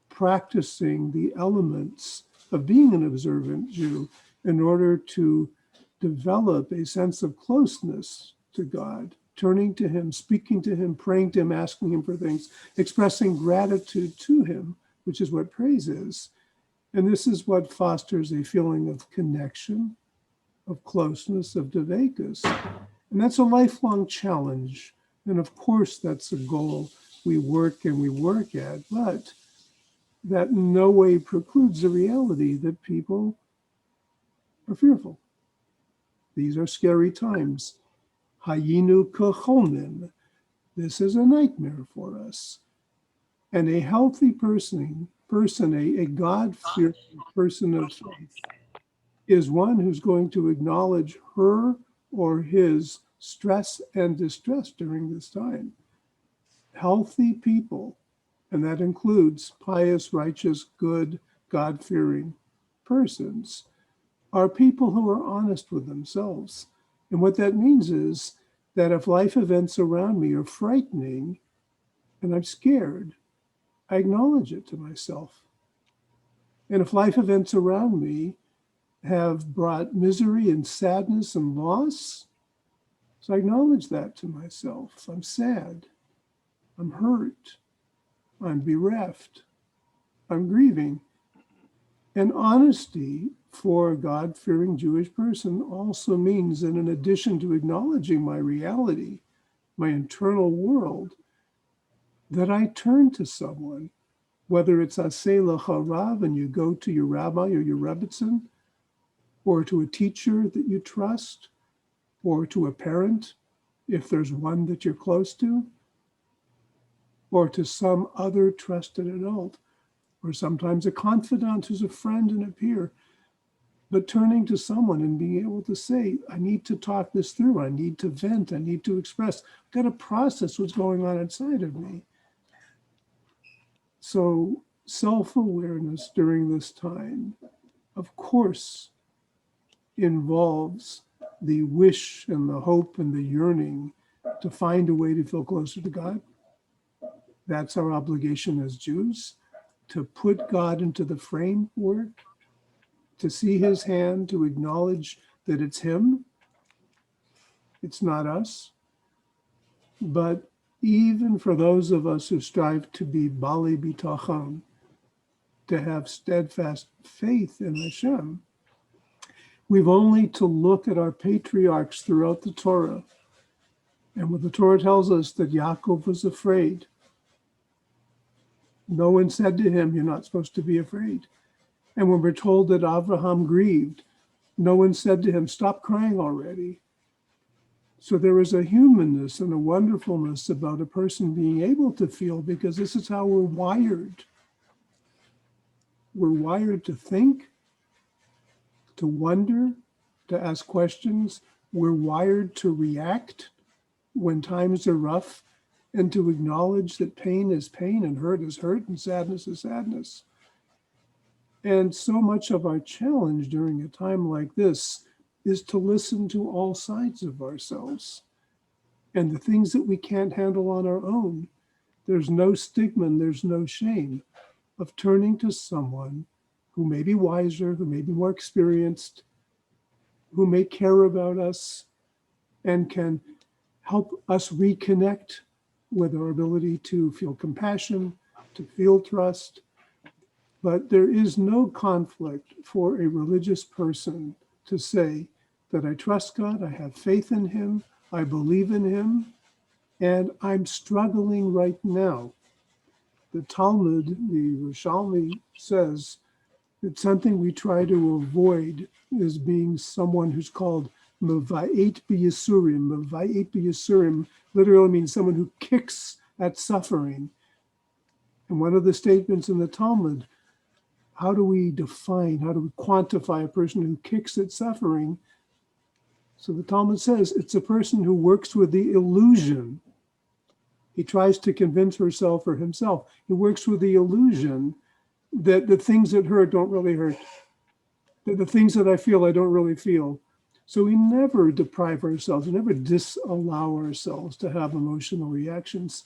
practicing the elements of being an observant Jew in order to develop a sense of closeness to God, turning to him, speaking to him, praying to him, asking him for things, expressing gratitude to him, which is what praise is. And this is what fosters a feeling of connection, of closeness, of devekus. And that's a lifelong challenge. And of course, that's a goal we work at, but that in no way precludes the reality that people are fearful. These are scary times. Hayinu kacholmin. This is a nightmare for us. And a healthy person, a God-fearing person of faith, is one who's going to acknowledge her or his stress and distress during this time. Healthy people, and that includes pious, righteous, good, God-fearing persons, are people who are honest with themselves. And what that means is that if life events around me are frightening and I'm scared, I acknowledge it to myself. And if life events around me have brought misery and sadness and loss, so I acknowledge that to myself. I'm sad, I'm hurt, I'm bereft, I'm grieving. And honesty for a God-fearing Jewish person also means that in addition to acknowledging my reality, my internal world, that I turn to someone, whether it's Aseh Lecha Rav and you go to your rabbi or your rebbitzin, or to a teacher that you trust, or to a parent, if there's one that you're close to, or to some other trusted adult, or sometimes a confidant who's a friend and a peer, but turning to someone and being able to say, I need to talk this through, I need to vent, I need to express, I've got to process what's going on inside of me. So self-awareness during this time, of course, involves the wish and the hope and the yearning to find a way to feel closer to God. That's our obligation as Jews, to put God into the framework, to see his hand, to acknowledge that it's him, it's not us. But even for those of us who strive to be Bali Bitachon, to have steadfast faith in Hashem, we've only to look at our patriarchs throughout the Torah. And what the Torah tells us that Yaakov was afraid. No one said to him, you're not supposed to be afraid. And when we're told that Abraham grieved, no one said to him, stop crying already. So there is a humanness and a wonderfulness about a person being able to feel, because this is how we're wired. We're wired to think, to wonder, to ask questions. We're wired to react when times are rough, and to acknowledge that pain is pain and hurt is hurt and sadness is sadness. And so much of our challenge during a time like this is to listen to all sides of ourselves and the things that we can't handle on our own. There's no stigma and there's no shame of turning to someone who may be wiser, who may be more experienced, who may care about us and can help us reconnect with our ability to feel compassion, to feel trust. But there is no conflict for a religious person to say that I trust God, I have faith in him, I believe in him, and I'm struggling right now. The Talmud, the Rishalmi says, It's something we try to avoid, is being someone who's called Mevayet b'Yisurim. Mevayet b'Yisurim literally means someone who kicks at suffering. And one of the statements in the Talmud, how do we define, how do we quantify a person who kicks at suffering? So the Talmud says it's a person who works with the illusion. He tries to convince herself or himself. He works with the illusion that the things that hurt don't really hurt. That the things that I feel, I don't really feel. So we never deprive ourselves, we never disallow ourselves to have emotional reactions.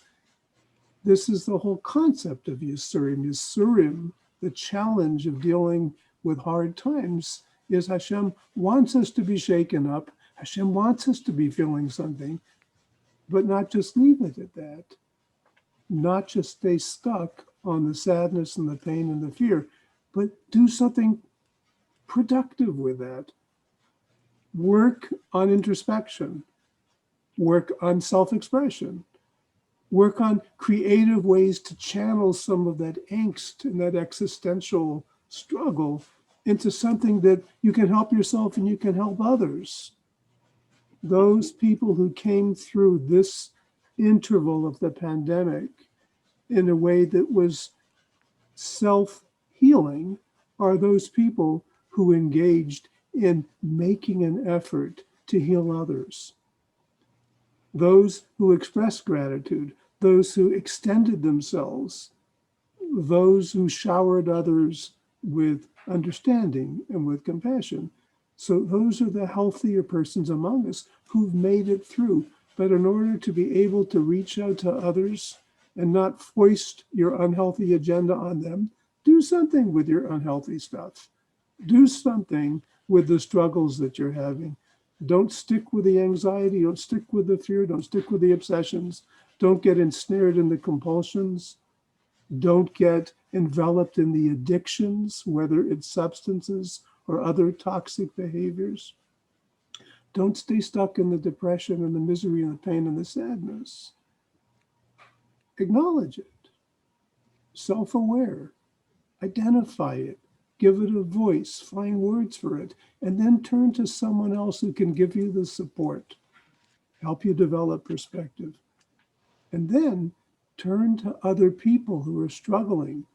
This is the whole concept of Yisurim. Yisurim, the challenge of dealing with hard times, is Hashem wants us to be shaken up. Hashem wants us to be feeling something, but not just leave it at that. Not just stay stuck on the sadness and the pain and the fear, but do something productive with that. Work on introspection. Work on self-expression. Work on creative ways to channel some of that angst and that existential struggle into something that you can help yourself and you can help others. Those people who came through this interval of the pandemic in a way that was self-healing are those people who engaged in making an effort to heal others. Those who expressed gratitude, those who extended themselves, those who showered others with understanding and with compassion. So those are the healthier persons among us who've made it through. But in order to be able to reach out to others and not foist your unhealthy agenda on them, do something with your unhealthy stuff. Do something with the struggles that you're having. Don't stick with the anxiety, don't stick with the fear, don't stick with the obsessions, don't get ensnared in the compulsions, don't get enveloped in the addictions, whether it's substances or other toxic behaviors. Don't stay stuck in the depression and the misery and the pain and the sadness. Acknowledge it. Self-aware. Identify it. Give it a voice. Find words for it. And then turn to someone else who can give you the support, help you develop perspective. And then turn to other people who are struggling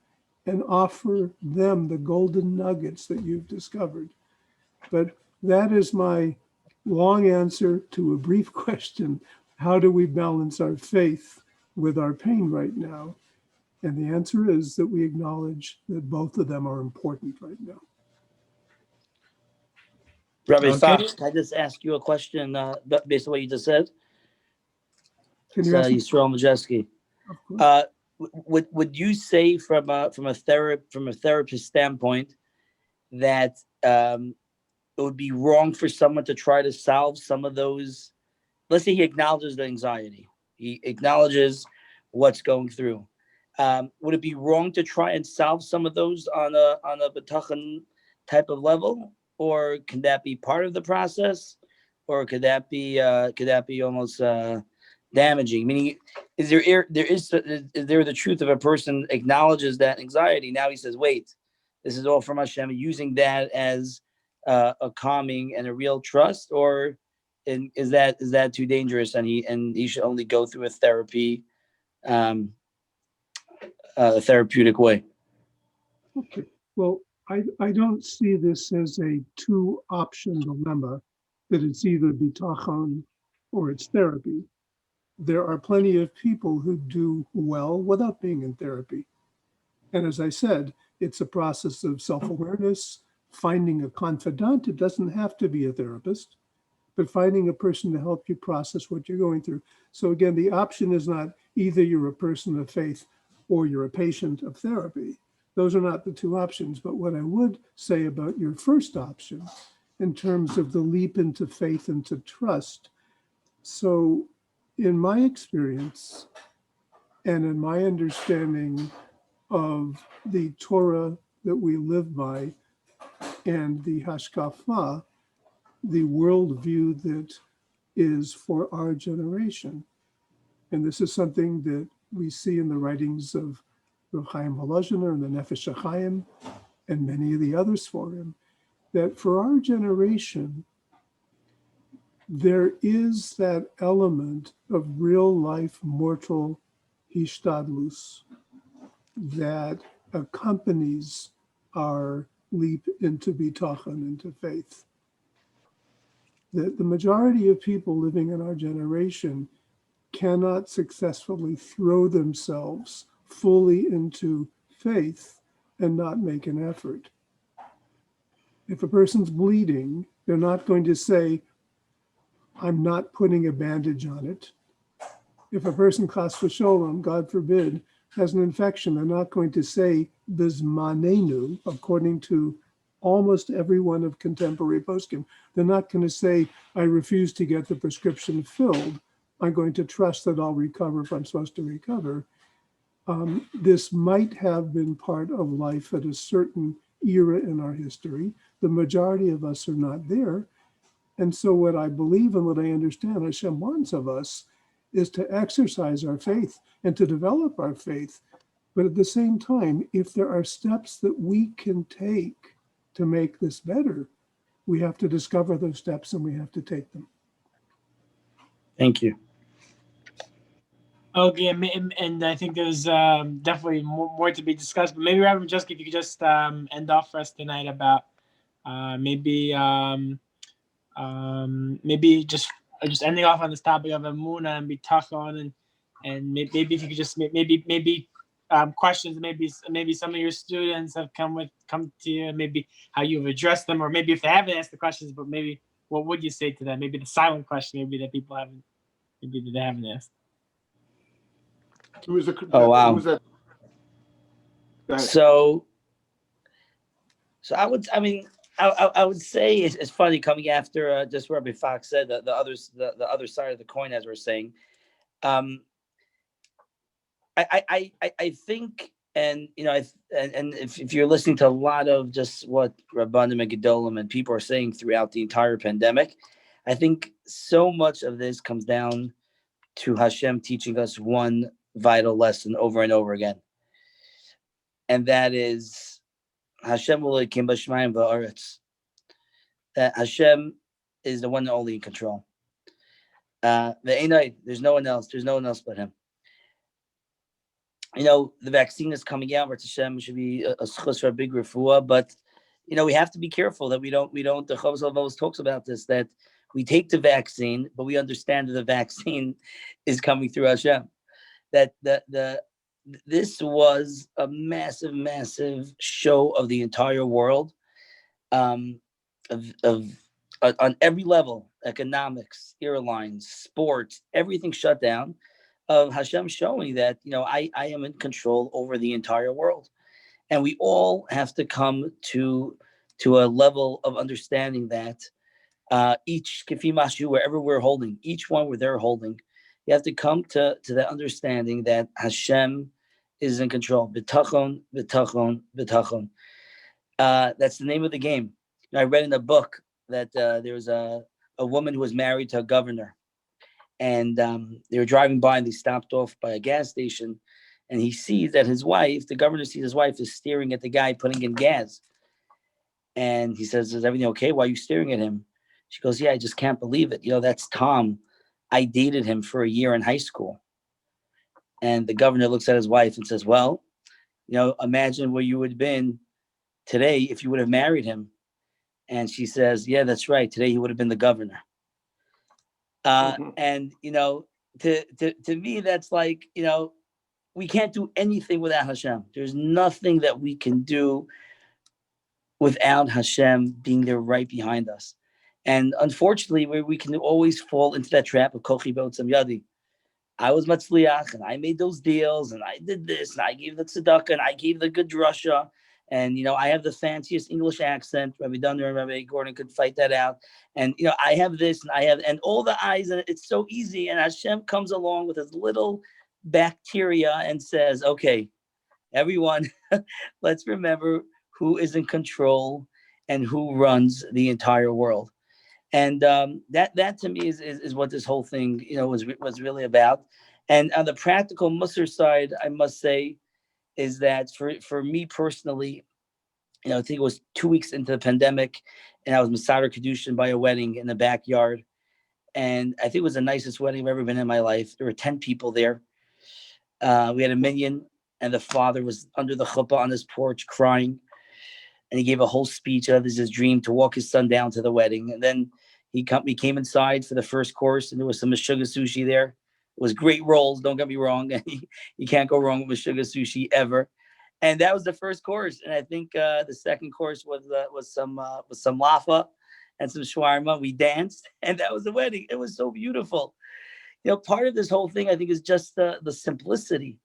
and offer them the golden nuggets that you've discovered. But that is my long answer to a brief question. How do we balance our faith with our pain right now? And the answer is that we acknowledge that both of them are important right now. Rabbi Okay. Fox, can I just ask you a question based on what you just said? Can you ask me? Yisroel Majeski. Of course. Would you say from a therapist standpoint that it would be wrong for someone to try to solve some of those? Let's say he acknowledges the anxiety, he acknowledges what's going through. Would it be wrong to try and solve some of those on a bitachon type of level, or can that be part of the process, or could that be almost damaging? Meaning, is there the truth of a person acknowledges that anxiety? Now he says, "Wait, this is all from Hashem," using that as a calming and a real trust, or is that too dangerous? And he should only go through a therapy, a therapeutic way. Okay. Well, I don't see this as a two-option dilemma, that it's either bitachon or it's therapy. There are plenty of people who do well without being in therapy. And as I said, it's a process of self-awareness, finding a confidant. It doesn't have to be a therapist, but finding a person to help you process what you're going through. So again, the option is not either you're a person of faith or you're a patient of therapy. Those are not the two options. But what I would say about your first option, in terms of the leap into faith and to trust. So in my experience and in my understanding of the Torah that we live by and the hashkafa, the worldview that is for our generation. And this is something that we see in the writings of Rav Chaim Volozhiner and the Nefesh HaChaim, and many of the others for him, that for our generation, there is that element of real life mortal hishtadlus that accompanies our leap into bitachon, into faith. That the majority of people living in our generation cannot successfully throw themselves fully into faith and not make an effort. If a person's bleeding, they're not going to say, I'm not putting a bandage on it. If a person, chas v'sholom, God forbid, has an infection, they're not going to say, bizmanenu, according to almost everyone of contemporary poskim. They're not going to say, I refuse to get the prescription filled. I'm going to trust that I'll recover if I'm supposed to recover. This might have been part of life at a certain era in our history. The majority of us are not there. And so what I believe and what I understand Hashem wants of us is to exercise our faith and to develop our faith. But at the same time, if there are steps that we can take to make this better, we have to discover those steps and we have to take them. Thank you. Okay, and I think there's definitely more to be discussed. But maybe Rabbi Majeski, if you could just end off for us tonight about maybe just ending off on this topic of Emunah and Bitachon, and maybe if you could just maybe questions maybe some of your students have come to you, and maybe how you've addressed them, or maybe if they haven't asked the questions, but maybe what would you say to them? Maybe the silent question, maybe that people haven't, maybe that they haven't asked. Who was the? Oh, wow. Who was that? Go ahead. So I would say it's funny coming after just what Rabbi Fox said, the other side of the coin, as we're saying. I think, and if you're listening to a lot of just what Rabbanim and Gedolim and people are saying throughout the entire pandemic, I think so much of this comes down to Hashem teaching us one vital lesson over and over again, and that is Hashem Elokim b'shamayim v'aretz. That Hashem is the one and only in control. There's no one else. There's no one else but Him. The vaccine is coming out. Hashem should be a schus for a big refuah, but we have to be careful that we don't. The Chazaq always talks about this, that we take the vaccine, but we understand that the vaccine is coming through Hashem. That this was a massive, massive show of the entire world, on every level, economics, airlines, sports, everything shut down, of Hashem showing that, I am in control over the entire world. And we all have to come to a level of understanding that each kifimashu, wherever we're holding, each one where they're holding, you have to come to that understanding that Hashem is in control. Bitachon, bitachon, bitachon. That's the name of the game. I read in a book that there was a woman who was married to a governor, and they were driving by and they stopped off by a gas station, and he sees that the governor sees his wife is staring at the guy putting in gas. And he says, is everything okay? Why are you staring at him? She goes, yeah, I just can't believe it. That's Tom. I dated him for a year in high school. And the governor looks at his wife and says, well, imagine where you would have been today if you would have married him. And she says, yeah, that's right. Today he would have been the governor. And, to me, that's like, we can't do anything without Hashem. There's nothing that we can do without Hashem being there right behind us. And unfortunately, we can always fall into that trap of kochi b'otzem yadi. I was matzliach, and I made those deals, and I did this, and I gave the tzedakah, and I gave the good drasha, and I have the fanciest English accent. RabbiDr and Rabbi Gordon could fight that out, and I have this, and all the eyes, and it's so easy. And Hashem comes along with his little bacteria and says, "Okay, everyone, let's remember who is in control and who runs the entire world." And that to me is what this whole thing was really about. And on the practical Musar side, I must say, is that for me personally, I think it was 2 weeks into the pandemic, and I was Masader Kedushin by a wedding in the backyard. And I think it was the nicest wedding I've ever been in my life. There were 10 people there. We had a minyan, and the father was under the chuppah on his porch crying. And he gave a whole speech of his dream to walk his son down to the wedding. And then we came inside for the first course, and there was some Meshuggah sushi there. It was great rolls, don't get me wrong. You can't go wrong with Meshuggah sushi ever. And that was the first course. And I think the second course was some laffa and some shawarma. We danced, and that was the wedding. It was so beautiful. Part of this whole thing, I think, is just the simplicity.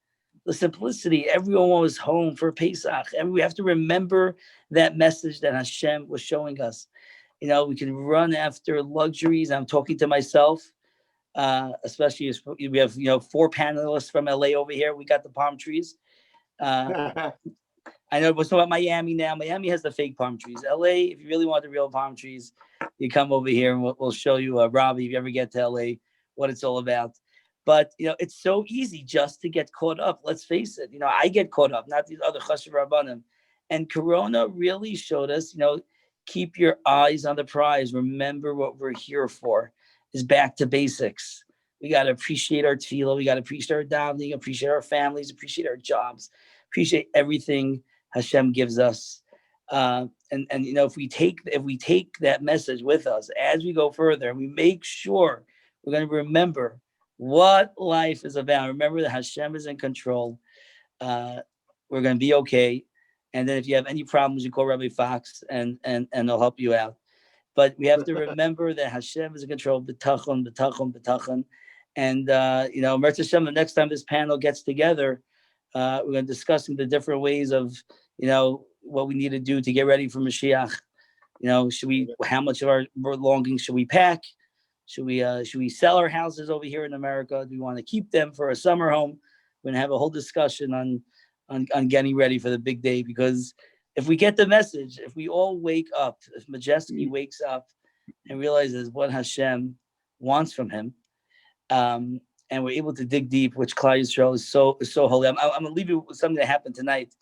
The simplicity. Everyone was home for Pesach, and we have to remember that message that Hashem was showing us. We can run after luxuries. I'm talking to myself, especially as we have 4 panelists from LA over here. We got the palm trees. I know we're talking about Miami now. Miami has the fake palm trees. LA, if you really want the real palm trees, you come over here and we'll show you, Robbie, if you ever get to LA, what it's all about. But, it's so easy just to get caught up. Let's face it. I get caught up, not these other chashuv rabbanim. And Corona really showed us, keep your eyes on the prize. Remember what we're here for is back to basics. We got to appreciate our tefillah. We got to appreciate our davening, appreciate our families, appreciate our jobs, appreciate everything Hashem gives us. And if we take that message with us as we go further, and we make sure we're going to remember what life is about. Remember that Hashem is in control. We're going to be okay. And then if you have any problems, you call Rabbi Fox and they'll help you out. But we have to remember that Hashem is in control. B'tachon, b'tachon, b'tachon. And, Mirz Hashem, the next time this panel gets together, we're going to be discussing the different ways of, what we need to do to get ready for Mashiach. How much of our belongings should we pack? Should we sell our houses over here in America? Do we want to keep them for a summer home? We're going to have a whole discussion on getting ready for the big day, because if we get the message, if we all wake up, if Majeski wakes up and realizes what Hashem wants from him, and we're able to dig deep, which Klal Yisrael is so holy. I'm going to leave you with something that happened tonight.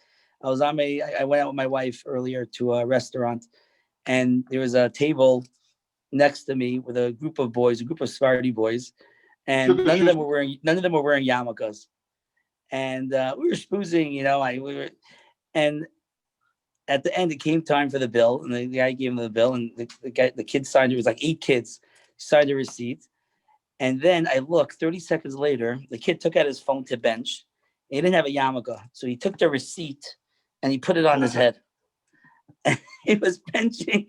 I went out with my wife earlier to a restaurant, and there was a table next to me with a group of Sephardi boys, and none of them were wearing yarmulkes. And we were spoozing, and at the end it came time for the bill, and the guy gave him the bill, and the kid signed it. It was like 8 kids signed a receipt. And then I looked 30 seconds later, the kid took out his phone to bench. He didn't have a yarmulke, so he took the receipt and he put it on his head. He was benching.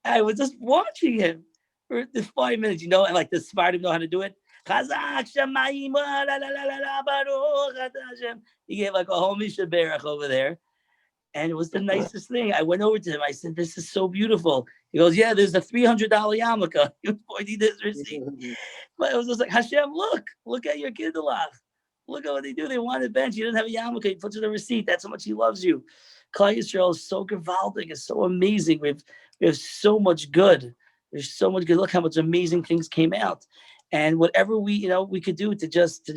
I was just watching him for this 5 minutes, and like the Sephardim know how to do it. Chazaq, Shemayim, Baruch Hashem. He gave like a whole Mishnah Berach over there. And it was the nicest thing. I went over to him. I said, "This is so beautiful." He goes, "Yeah, there's a $300 yarmulke." He was pointing this receipt. But it was just like, Hashem, look at your kindlech. Look at what they do. They want a bench. He doesn't have a yarmulke. He puts it in a receipt. That's how much he loves you. Klal Yisrael is so gewaltig. It's so amazing. We have so much good. There's so much good. Look how much amazing things came out. And whatever we could do to just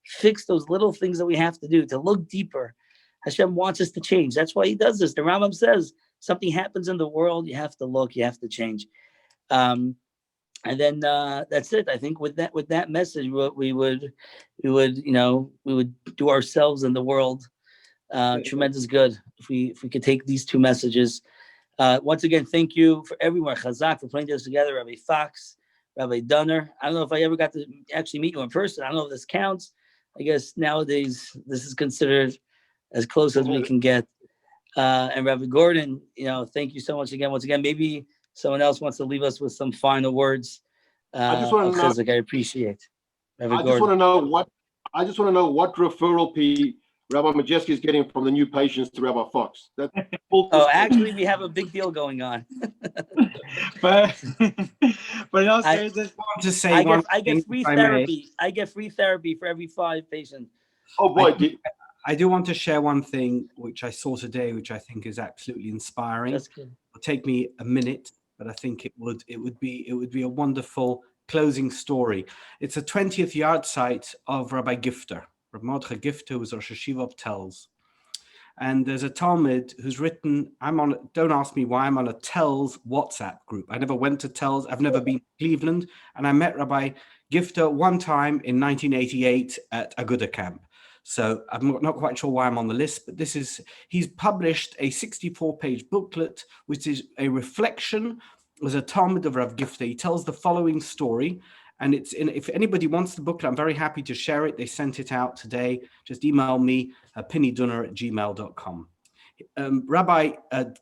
fix those little things that we have to do, to look deeper. Hashem wants us to change. That's why he does this. The Rambam says something happens in the world, you have to look, you have to change. And then that's it. I think with that message, we would do ourselves and the world tremendous good if we could take these 2 messages. Once again, thank you for everyone. Chazaq for putting this together. Rabbi Fox, RabbiDr. I don't know if I ever got to actually meet you in person. I don't know if this counts. I guess nowadays this is considered as close as we can get. And Rabbi Gordon, thank you so much again. Once again, maybe someone else wants to leave us with some final words. I appreciate. Rabbi Gordon. I just want to know what referral Rabbi Majeski is getting from the new patients to Rabbi Fox. Actually, we have a big deal going on. but also, I just want to say I get free therapy. I get free therapy for every 5 patients. Oh boy! I do want to share one thing which I saw today, which I think is absolutely inspiring. That's good. It'll take me a minute, but I think it would be a wonderful closing story. It's a 20th yard site of Rabbi Gifter. Rabbi Mordechai Gifter was Rosh Hashiva of Telz. And there's a Talmud who's written, don't ask me why, I'm on a Tells WhatsApp group. I never went to Tells. I've never been to Cleveland. And I met Rabbi Gifter one time in 1988 at Aguda camp. So I'm not quite sure why I'm on the list, but he's published a 64-page booklet, which is a reflection as a Talmud of Rav Gifter. He tells the following story. And if anybody wants the booklet, I'm very happy to share it. They sent it out today. Just email me, pinnidunner@gmail.com. Rabbi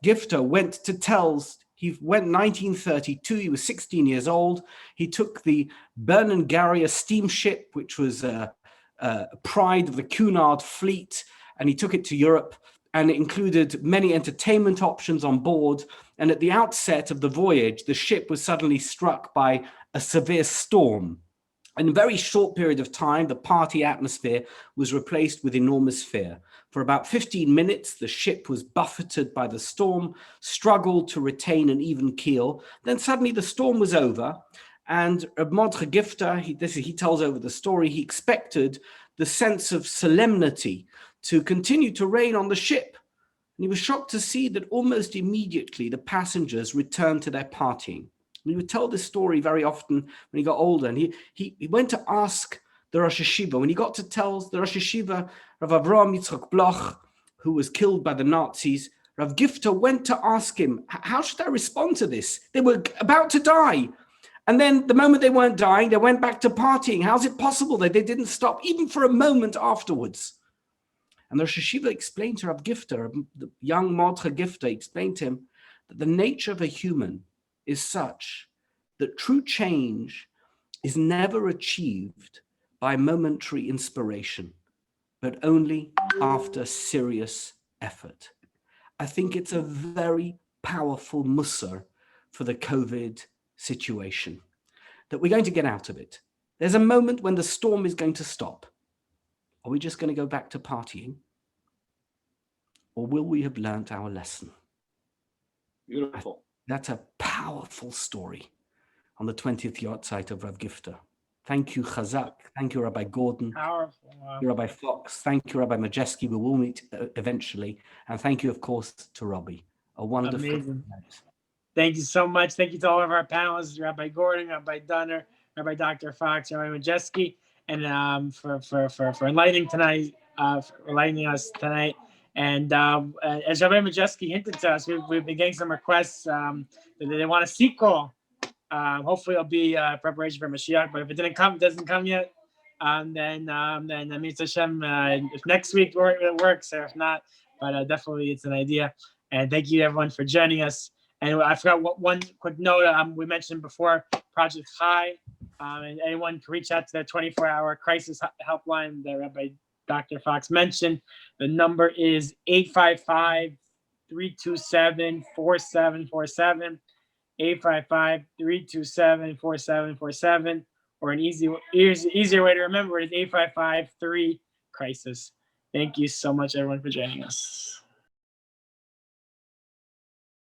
Gifter went to Tells. He went 1932. He was 16 years old. He took the Bernengaria steamship, which was pride of the Cunard fleet, and he took it to Europe. And it included many entertainment options on board. And at the outset of the voyage, the ship was suddenly struck by a severe storm. In a very short period of time, the party atmosphere was replaced with enormous fear. For about 15 minutes, the ship was buffeted by the storm, struggled to retain an even keel. Then suddenly the storm was over. And Mordechai Gifter, he tells over the story, he expected the sense of solemnity to continue to reign on the ship. And he was shocked to see that almost immediately the passengers returned to their partying. And he would tell this story very often when he got older. And he went to ask the Rosh Hashiva. When he got to tell the Rosh Hashiva, Rav Avraham Yitzchak Bloch, who was killed by the Nazis, Rav Gifter went to ask him, how should I respond to this? They were about to die. And then the moment they weren't dying, they went back to partying. How's it possible that they didn't stop even for a moment afterwards? And the Rosh Hashiva explained to Rav Gifter, the young Mordechai Gifter, explained to him that the nature of a human is such that true change is never achieved by momentary inspiration, but only after serious effort. I think it's a very powerful mussar for the COVID situation, that we're going to get out of it. There's a moment when the storm is going to stop. Are we just going to go back to partying? Or will we have learned our lesson? Beautiful. That's a powerful story on the 20th yahrzeit of Rav Gifter. Thank you, Chazaq. Thank you, Rabbi Gordon. Powerful. Wow. Thank you, Rabbi Fox. Thank you, Rabbi Majeski. We will meet eventually. And thank you, of course, to Robbie. A wonderful night. Thank you so much. Thank you to all of our panelists, Rabbi Gordon, Rabbi Dunner, Rabbi Dr. Fox, Rabbi Majeski, and for enlightening tonight, for enlightening us tonight. And as Rabbi Majeski hinted to us, we've been getting some requests that they want a sequel. Hopefully it'll be preparation for Mashiach, but if it doesn't come yet, then that means Hashem, if next week it works, or if not, but definitely it's an idea. And thank you everyone for joining us. And I forgot one quick note. We mentioned before Project Chai, and anyone can reach out to their 24-hour crisis helpline that Rabbi Dr. Fox mentioned. The number is 855-327-4747, 855-327-4747, or an easier way to remember it is 855-3-CRISIS. Thank you so much, everyone, for joining us.